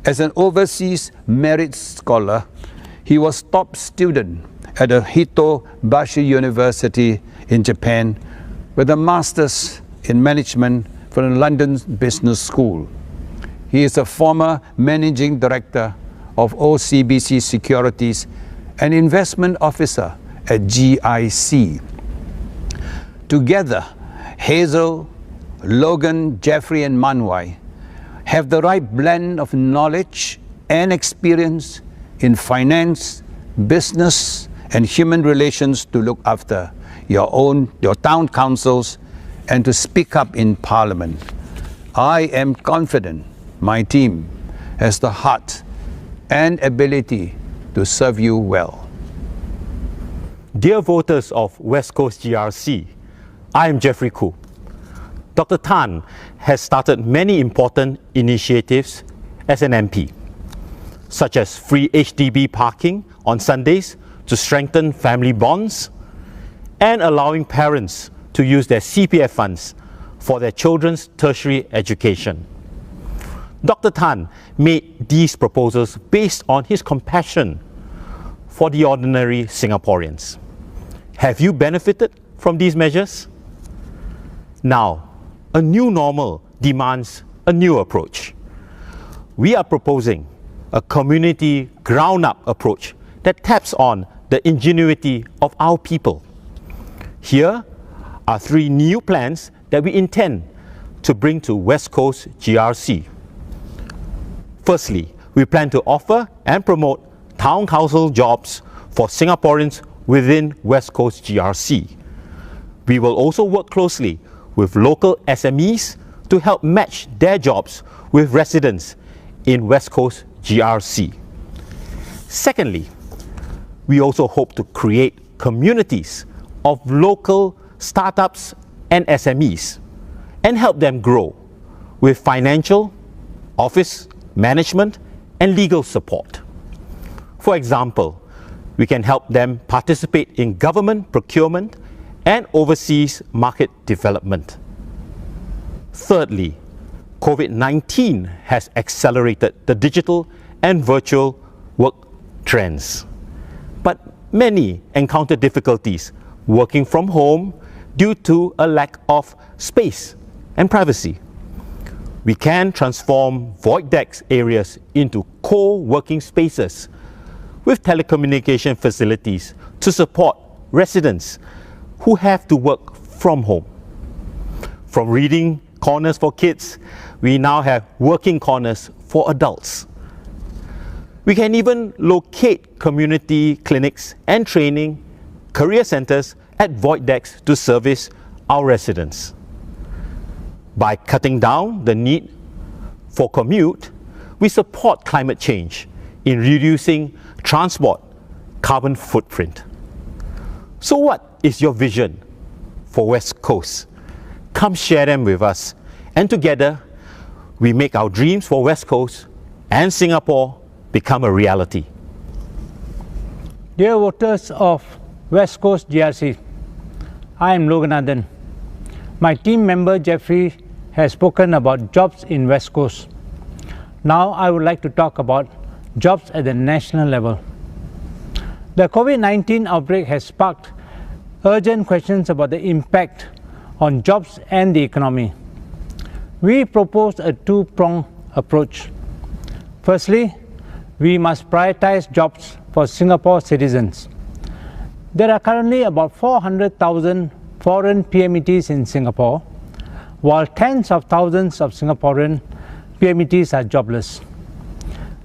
As an overseas merit scholar, he was top student at the Hitobashi University in Japan, with a Master's in Management from the London Business School. He is a former Managing Director of OCBC Securities and Investment Officer at GIC. Together, Hazel, Logan, Jeffrey and Manwai have the right blend of knowledge and experience in finance, business and human relations to look after your town councils and to speak up in Parliament. I am confident my team has the heart and ability to serve you well. Dear voters of West Coast GRC, I am Jeffrey Koo. Dr. Tan has started many important initiatives as an MP, such as free HDB parking on Sundays to strengthen family bonds and allowing parents to use their CPF funds for their children's tertiary education. Dr. Tan made these proposals based on his compassion for the ordinary Singaporeans. Have you benefited from these measures? Now, a new normal demands a new approach. We are proposing a community ground-up approach that taps on the ingenuity of our people. Here are 3 new plans that we intend to bring to West Coast GRC. Firstly, we plan to offer and promote town council jobs for Singaporeans within West Coast GRC. We will also work closely with local SMEs to help match their jobs with residents in West Coast GRC. Secondly, we also hope to create communities of local startups and SMEs and help them grow with financial, office, management and legal support. For example, we can help them participate in government procurement and overseas market development. Thirdly, COVID-19 has accelerated the digital and virtual work trends. But many encounter difficulties working from home due to a lack of space and privacy. We can transform void decks areas into co-working spaces with telecommunication facilities to support residents who have to work from home. From reading corners for kids, we now have working corners for adults. We can even locate community clinics and training career centers at void decks to service our residents. By cutting down the need for commute, we support climate change in reducing transport carbon footprint. So what is your vision for West Coast? Come share them with us, and together we make our dreams for West Coast and Singapore become a reality. Dear voters of West Coast GRC, I am Loganathan. My team member Jeffrey has spoken about jobs in West Coast. Now I would like to talk about jobs at the national level. The COVID-19 outbreak has sparked urgent questions about the impact on jobs and the economy. We proposed a two-pronged approach. Firstly, we must prioritize jobs for Singapore citizens. There are currently about 400,000 foreign PMETs in Singapore, while tens of thousands of Singaporean PMETs are jobless.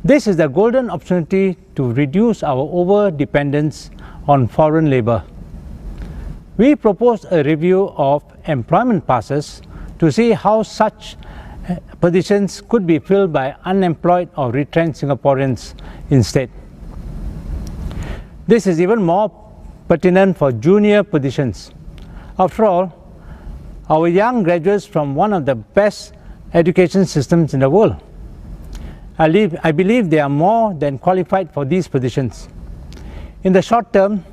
This is a golden opportunity to reduce our over-dependence on foreign labour. We proposed a review of employment passes to see how such positions could be filled by unemployed or retrenched Singaporeans instead. This is even more pertinent for junior positions. After all, our young graduates from one of the best education systems in the world. I believe they are more than qualified for these positions. In the short term,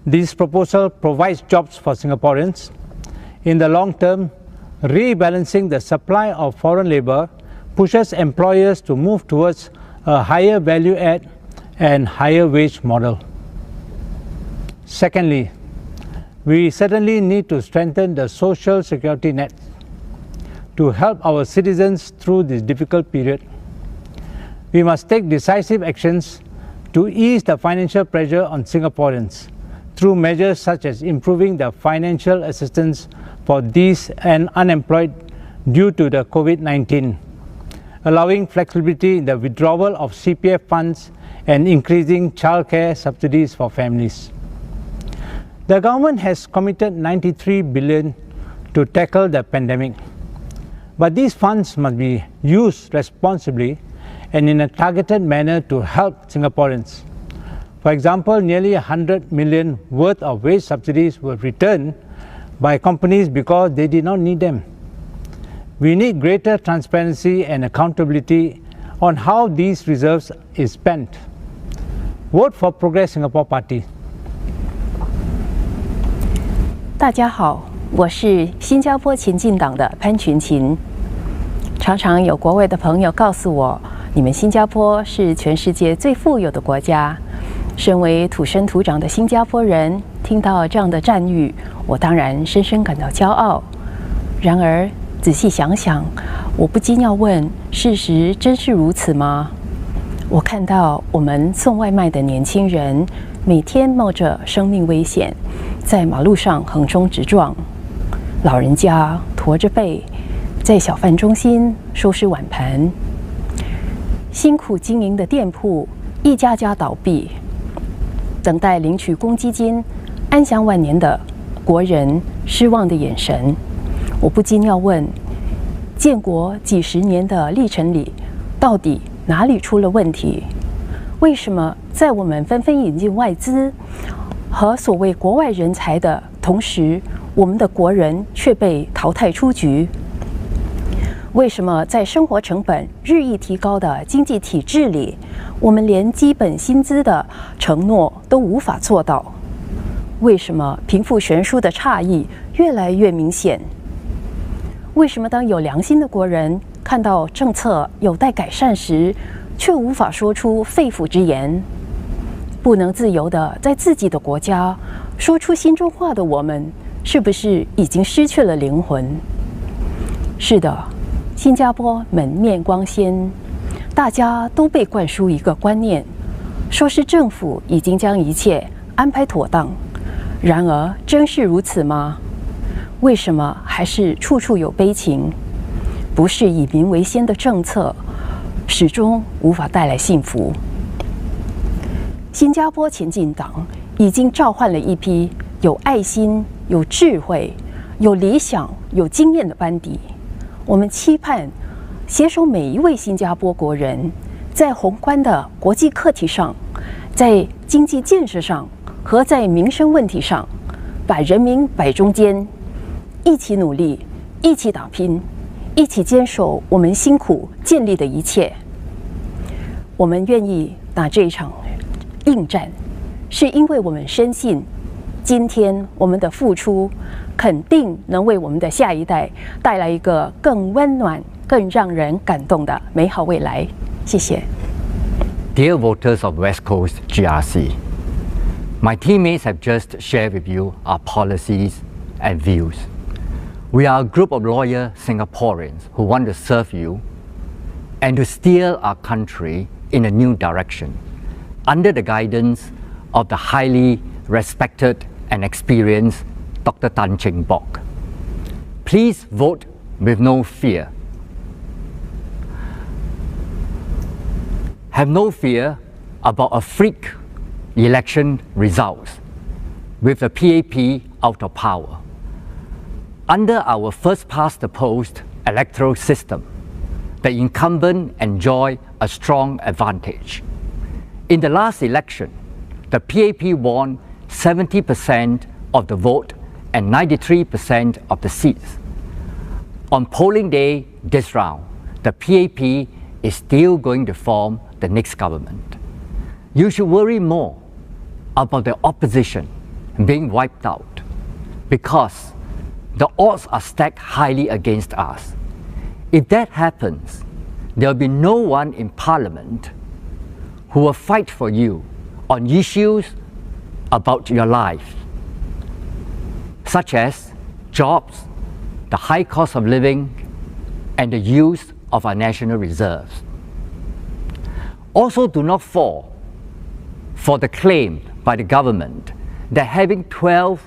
this proposal provides jobs for Singaporeans. In the long term, rebalancing the supply of foreign labour pushes employers to move towards a higher value add and higher wage model. Secondly, we certainly need to strengthen the social security net to help our citizens through this difficult period. We must take decisive actions to ease the financial pressure on Singaporeans through measures such as improving the financial assistance for these and unemployed due to the COVID-19, allowing flexibility in the withdrawal of CPF funds and increasing childcare subsidies for families. The government has committed 93 billion to tackle the pandemic, but these funds must be used responsibly and in a targeted manner to help Singaporeans. For example, nearly 100 million worth of wage subsidies were returned by companies because they did not need them. We need greater transparency and accountability on how these reserves is spent. Vote for Progress Singapore Party. 大家好，我是新加坡前进党的潘群琴。常常有国外的朋友告诉我，你们新加坡是全世界最富有的国家。身为土生土长的新加坡人，听到这样的赞誉，我当然深深感到骄傲。然而，仔细想想，我不禁要问：事实真是如此吗？我看到我们送外卖的年轻人，每天冒着生命危险，在马路上横冲直撞；老人家驼着背，在小贩中心收拾碗盘；辛苦经营的店铺一家家倒闭，等待领取公积金、安享晚年的国人失望的眼神。我不禁要问：建国几十年的历程里，到底哪里出了问题？为什么在我们纷纷引进外资和所谓国外人才的同时，我们的国人却被淘汰出局？为什么在生活成本日益提高的经济体制里，我们连基本薪资的承诺都无法做到？为什么贫富悬殊的差异越来越明显？为什么当有良心的国人看到政策有待改善时，却无法说出肺腑之言？不能自由地在自己的国家说出心中话的我们，是不是已经失去了灵魂？是的，新加坡门面光鲜，大家都被灌输一个观念，说是政府已经将一切安排妥当。然而，真是如此吗？为什么还是处处有悲情？不是以民为先的政策，始终无法带来幸福。新加坡前进党已经召唤了一批有爱心、有智慧、有理想、有经验的班底。我们期盼携手每一位新加坡国人，在宏观的国际课题上，在经济建设上和在民生问题上，把人民摆中间，一起努力，一起打拼，一起坚守我们辛苦建立的一切。我们愿意打这一场硬战，是因为我们深信，今天我们的付出肯定能为我们的下一代带来一个更温暖、更让人感动的美好未来。谢谢。Dear voters of West Coast GRC, my teammates have just shared with you our policies and views. We are a group of loyal Singaporeans who want to serve you and to steer our country in a new direction under the guidance of the highly respected and experienced Dr. Tanjong. Please vote with no fear. Have no fear about a freak election results with the PAP out of power. Under our first past the post electoral system, the incumbent enjoy a strong advantage. In the last election, the PAP won 70% of the vote and 93% of the seats. On polling day this round, the PAP is still going to form the next government. You should worry more about the opposition being wiped out because the odds are stacked highly against us. If that happens, there will be no one in Parliament who will fight for you on issues about your life. such as jobs, the high cost of living, and the use of our national reserves. Also, do not fall for the claim by the government that having 12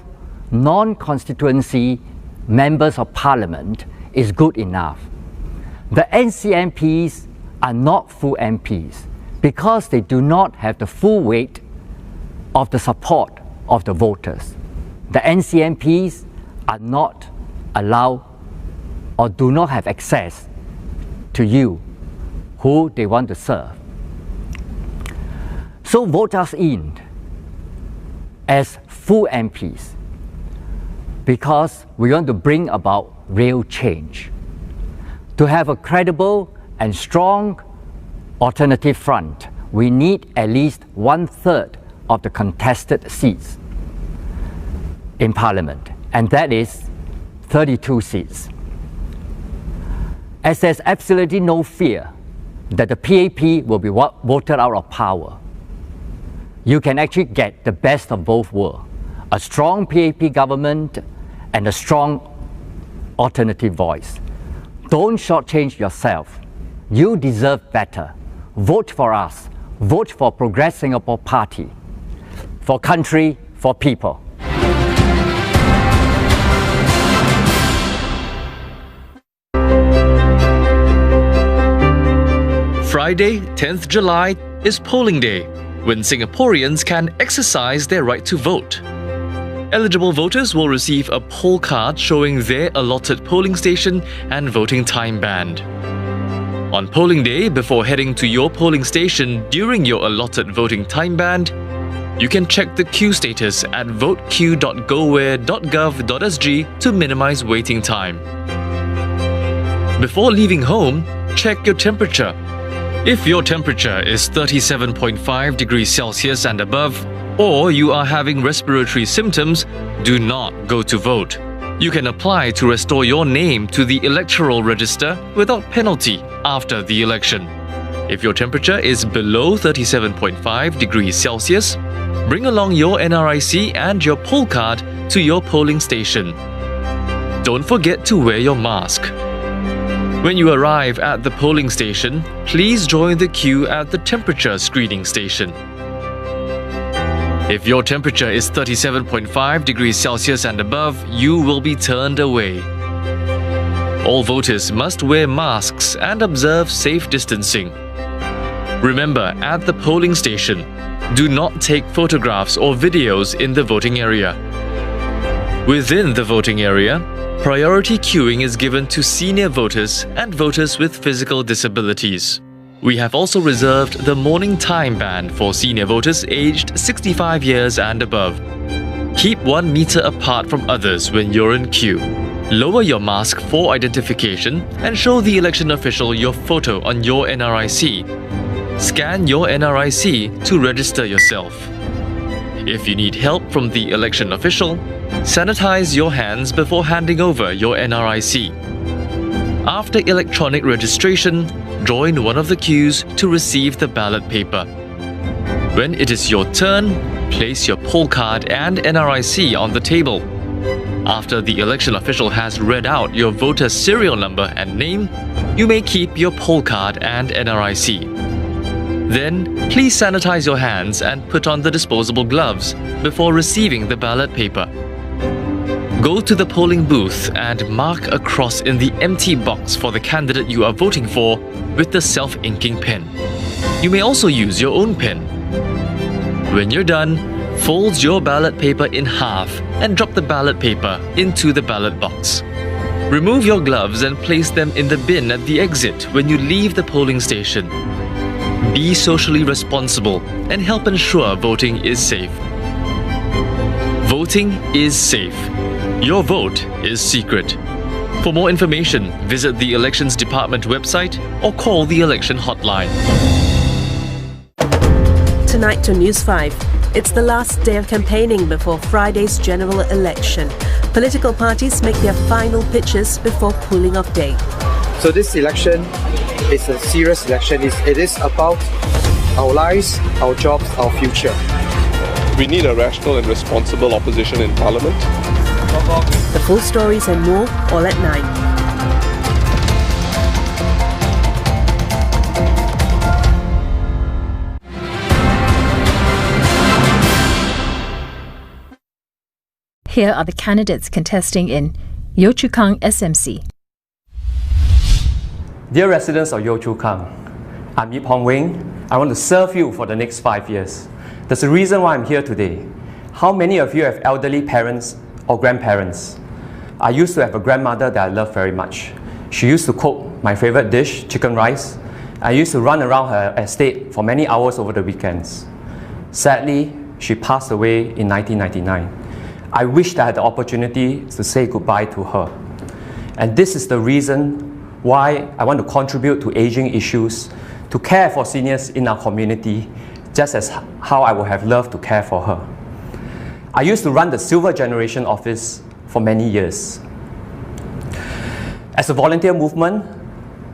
non-constituency members of parliament is good enough. The NCMPs are not full MPs because they do not have the full weight of the support of the voters. The NCMPs are not allowed or do not have access to you who they want to serve. So vote us in as full MPs because we want to bring about real change. To have a credible and strong alternative front, we need at least 1/3 of the contested seats in Parliament, and that is 32 seats. As there's absolutely no fear that the PAP will be voted out of power, you can actually get the best of both worlds, a strong PAP government and a strong alternative voice. Don't shortchange yourself. You deserve better. Vote for us. Vote for Progress Singapore Party. For country, for people. Friday, 10th July is polling day, when Singaporeans can exercise their right to vote. Eligible voters will receive a poll card showing their allotted polling station and voting time band. On polling day, before heading to your polling station during your allotted voting time band, you can check the queue status at voteq.gowhere.gov.sg to minimize waiting time. Before leaving home, check your temperature. If your temperature is 37.5 degrees Celsius and above, or you are having respiratory symptoms, do not go to vote. You can apply to restore your name to the electoral register without penalty after the election. If your temperature is below 37.5 degrees Celsius, bring along your NRIC and your poll card to your polling station. Don't forget to wear your mask. When you arrive at the polling station, please join the queue at the temperature screening station. If your temperature is 37.5 degrees Celsius and above, you will be turned away. All voters must wear masks and observe safe distancing. Remember, at the polling station, do not take photographs or videos in the voting area. Within the voting area, priority queuing is given to senior voters and voters with physical disabilities. We have also reserved the morning time band for senior voters aged 65 years and above. Keep 1 meter apart from others when you're in queue. Lower your mask for identification and show the election official your photo on your NRIC. Scan your NRIC to register yourself. If you need help from the election official, sanitize your hands before handing over your NRIC. After electronic registration, join one of the queues to receive the ballot paper. When it is your turn, place your poll card and NRIC on the table. After the election official has read out your voter serial number and name, you may keep your poll card and NRIC. Then, please sanitize your hands and put on the disposable gloves before receiving the ballot paper. Go to the polling booth and mark a cross in the empty box for the candidate you are voting for with the self-inking pen. You may also use your own pen. When you're done, fold your ballot paper in half and drop the ballot paper into the ballot box. Remove your gloves and place them in the bin at the exit when you leave the polling station. Be socially responsible and help ensure voting is safe. Voting is safe. Your vote is secret. For more information, visit the Elections Department website or call the election hotline. Tonight to News 5. It's the last day of campaigning before Friday's general election. Political parties make their final pitches before cooling off day. So this election is a serious election. It is about our lives, our jobs, our future. We need a rational and responsible opposition in Parliament. The full stories and more all at 9. Here are the candidates contesting in Yio Chu Kang SMC. Dear residents of Yio Chu Kang, I'm Yip Hong Wing. I want to serve you for the next 5 years. There's a reason why I'm here today. How many of you have elderly parents or grandparents? I used to have a grandmother that I loved very much. She used to cook my favorite dish, chicken rice. I used to run around her estate for many hours over the weekends. Sadly, she passed away in 1999. I wished I had the opportunity to say goodbye to her. And this is the reason why I want to contribute to aging issues, to care for seniors in our community, just as how I would have loved to care for her. I used to run the Silver Generation office for many years. As a volunteer movement,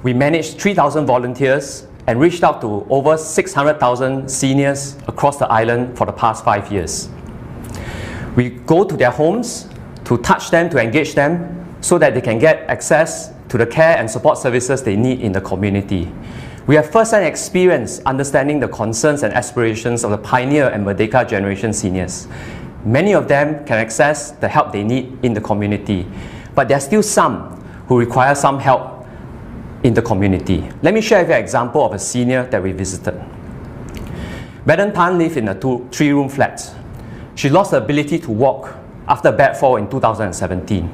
we managed 3,000 volunteers and reached out to over 600,000 seniors across the island for the past 5 years. We go to their homes to touch them, to engage them, so that they can get access to the care and support services they need in the community. We have first-hand experience understanding the concerns and aspirations of the Pioneer and Merdeka generation seniors. Many of them can access the help they need in the community, but there are still some who require some help in the community. Let me share with you an example of a senior that we visited. Madam Tan lived in a 3-room flat. She lost the ability to walk after a bad fall in 2017.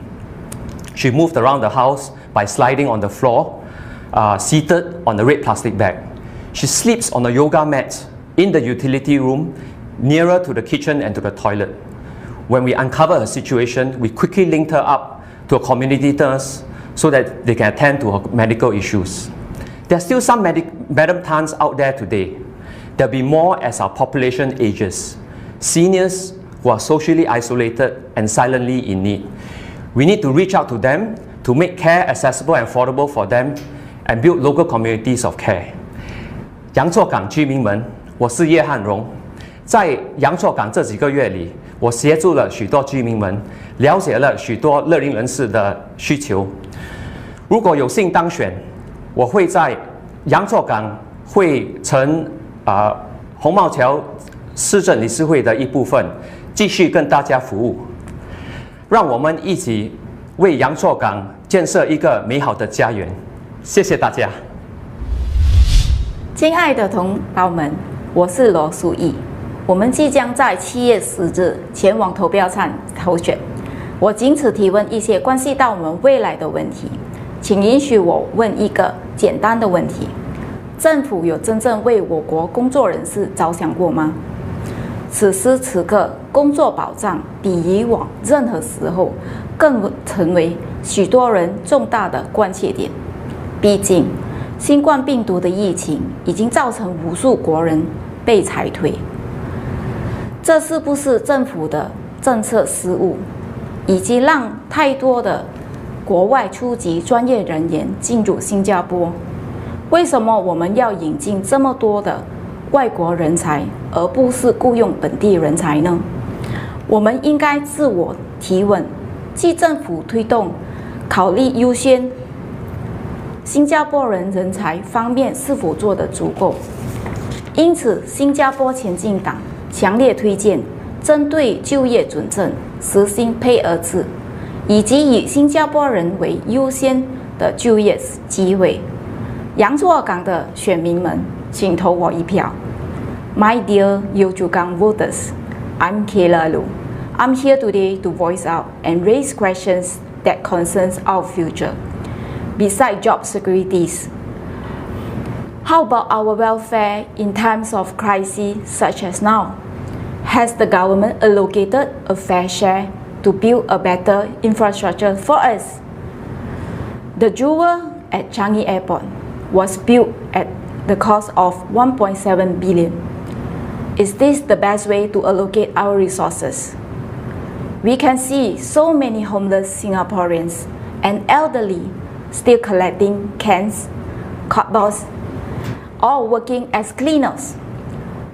She moved around the house by sliding on the floor, seated on the red plastic bag. She sleeps on a yoga mat in the utility room, nearer to the kitchen and to the toilet. When we uncovered her situation, we quickly linked her up to a community nurse so that they can attend to her medical issues. There are still some Madam Tans out there today. There will be more as our population ages. Seniors who are socially isolated and silently in need. We need to reach out to them to make care accessible and affordable for them and build local communities of care. 杨厝港居民们，我是叶汉荣。在杨厝港这几个月里，我协助了许多居民们，了解了许多乐龄人士的需求。如果有幸当选，我会在杨厝港会成红帽桥市政理事会的一部分，继续跟大家服务。让我们一起为杨厝港建设一个美好的家园。谢谢大家。亲爱的同胞们，我是罗淑义。我们即将在7月10日前往投票站投选。我仅此提问一些关系到我们未来的问题，请允许我问一个简单的问题：政府有真正为我国工作人士着想过吗？此时此刻，工作保障比以往任何时候更成为许多人重大的关切点。毕竟，新冠病毒的疫情已经造成无数国人被裁退。这是不是政府的政策失误，以及让太多的国外初级专业人员进入新加坡？为什么我们要引进这么多的外国人才，而不是雇用本地人才呢？我们应该自我提问：即政府推动考虑优先新加坡人才方面是否做得足够？因此，新加坡前进党强烈推荐针对就业准证实行配额制，以及以新加坡人为优先的就业机会。杨厝港的选民们，请投我一票。My dear Yio Chu Kang voters, I'm Kayla Lu. I'm here today to voice out and raise questions that concerns our future. Besides job securities, how about our welfare in times of crisis such as now? Has the government allocated a fair share to build a better infrastructure for us? The CHUA at Changi Airport was built at the cost of 1.7 billion. Is this the best way to allocate our resources? We can see so many homeless Singaporeans and elderly still collecting cans, cardboards, or working as cleaners.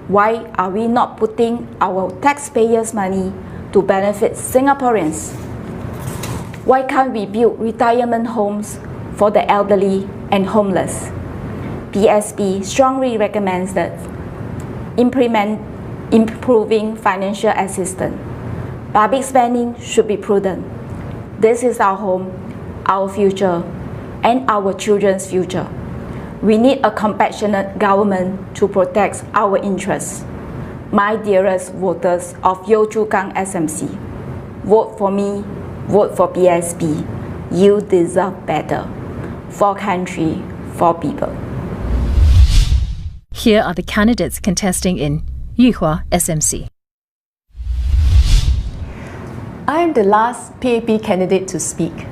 Why are we not putting our taxpayers' money to benefit Singaporeans? Why can't we build retirement homes for the elderly and homeless? PSP strongly recommends that improving financial assistance. Public spending should be prudent. This is our home, our future, and our children's future. We need a compassionate government to protect our interests. My dearest voters of Yeochu Kang SMC, vote for me, vote for PSP. You deserve better. For country, for people. Here are the candidates contesting in Yuhua SMC. I am the last PAP candidate to speak.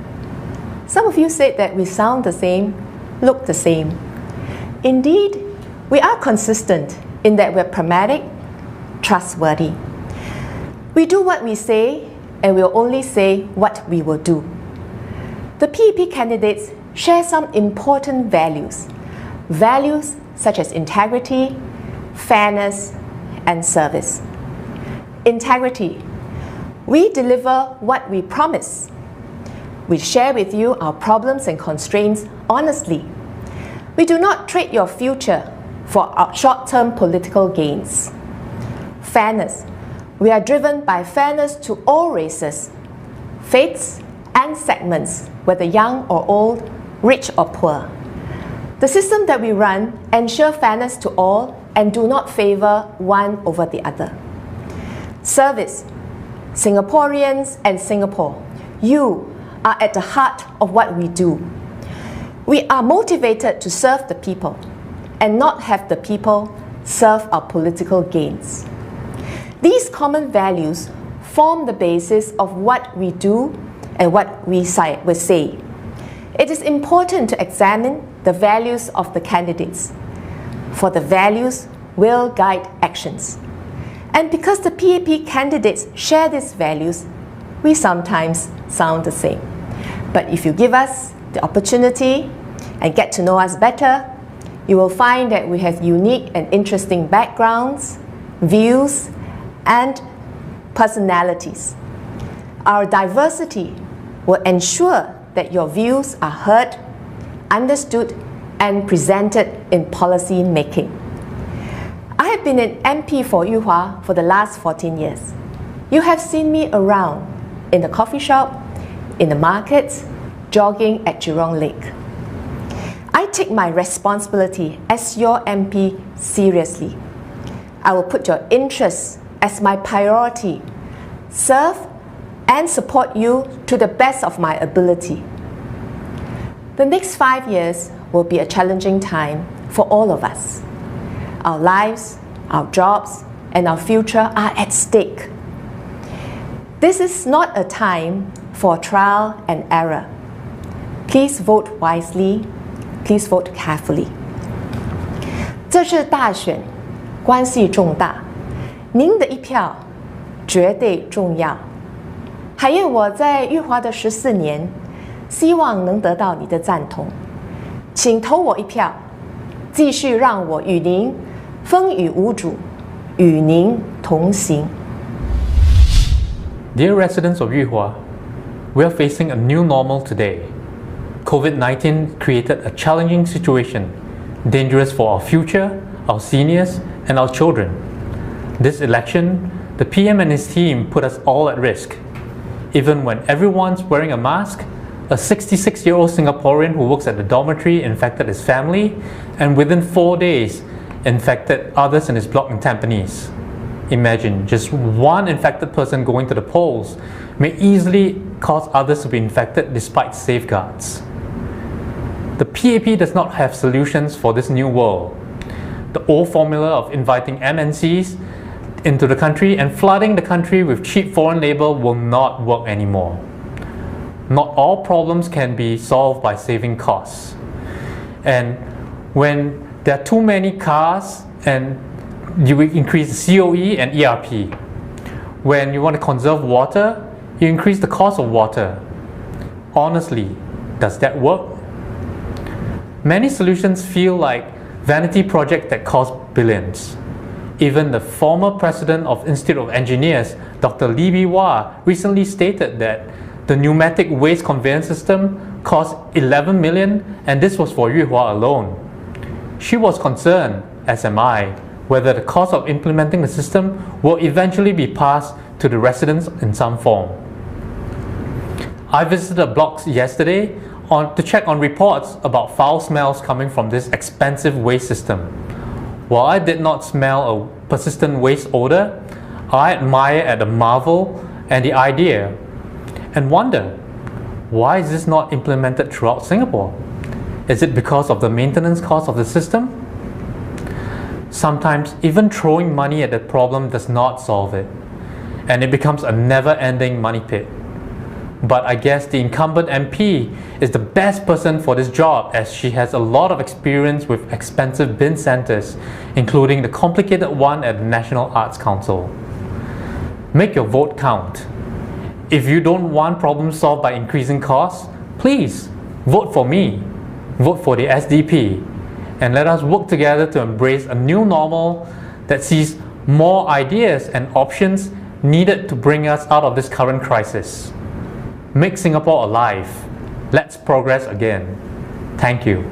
Some of you said that we sound the same, look the same. Indeed, we are consistent in that we're pragmatic, trustworthy. We do what we say, and we'll only say what we will do. The PAP candidates share some important values. Values such as integrity, fairness, and service. Integrity. We deliver what we promise. We share with you our problems and constraints honestly. We do not trade your future for our short-term political gains. Fairness. We are driven by fairness to all races, faiths, and segments, whether young or old, rich or poor. The system that we run ensures fairness to all and do not favor one over the other. Service. Singaporeans and Singapore, you are at the heart of what we do. We are motivated to serve the people and not have the people serve our political gains. These common values form the basis of what we do and what we say. It is important to examine the values of the candidates, for the values will guide actions. And because the PAP candidates share these values, we sometimes sound the same. But if you give us the opportunity and get to know us better, you will find that we have unique and interesting backgrounds, views, and personalities. Our diversity will ensure that your views are heard, understood, and presented in policy making. I have been an MP for Yuhua for the last 14 years. You have seen me around in the coffee shop, in the markets, jogging at Jurong Lake. I take my responsibility as your MP seriously. I will put your interests as my priority, serve and support you to the best of my ability. The next 5 years will be a challenging time for all of us. Our lives, our jobs, and our future are at stake. This is not a time for trial and error. Please vote wisely. Please vote carefully. 这次大选关系重大，您的一票绝对重要。海燕我在裕华的14年，希望能得到你的赞同，请投我一票，继续让我与您风雨无阻，与您同行。 Dear residents of Yuhua, we are facing a new normal today. COVID-19 created a challenging situation, dangerous for our future, our seniors, and our children. This election, the PM and his team put us all at risk. Even when everyone's wearing a mask, a 66-year-old Singaporean who works at the dormitory infected his family, and within 4 days, infected others in his block in Tampines. Imagine, just one infected person going to the polls may easily cause others to be infected despite safeguards. The PAP does not have solutions for this new world. The old formula of inviting MNCs into the country and flooding the country with cheap foreign labor will not work anymore. Not all problems can be solved by saving costs. And when there are too many cars and you increase the COE and ERP. When you want to conserve water, you increase the cost of water. Honestly, does that work? Many solutions feel like vanity projects that cost billions. Even the former president of Institute of Engineers, Dr. Lee Wee-Wah, recently stated that The pneumatic waste conveyance system cost 11 million, and this was for Yuhua alone. She was concerned, as am I, whether the cost of implementing the system will eventually be passed to the residents in some form. I visited blocks yesterday to check on reports about foul smells coming from this expensive waste system. While I did not smell a persistent waste odor, I admire at the marvel and the idea and wonder, why is this not implemented throughout Singapore? Is it because of the maintenance cost of the system? Sometimes even throwing money at the problem does not solve it, and it becomes a never-ending money pit. But I guess the incumbent MP is the best person for this job, as she has a lot of experience with expensive bin centres, including the complicated one at the National Arts Council. Make your vote count. If you don't want problems solved by increasing costs, please vote for me, vote for the SDP, and let us work together to embrace a new normal that sees more ideas and options needed to bring us out of this current crisis. Make Singapore alive. Let's progress again. Thank you.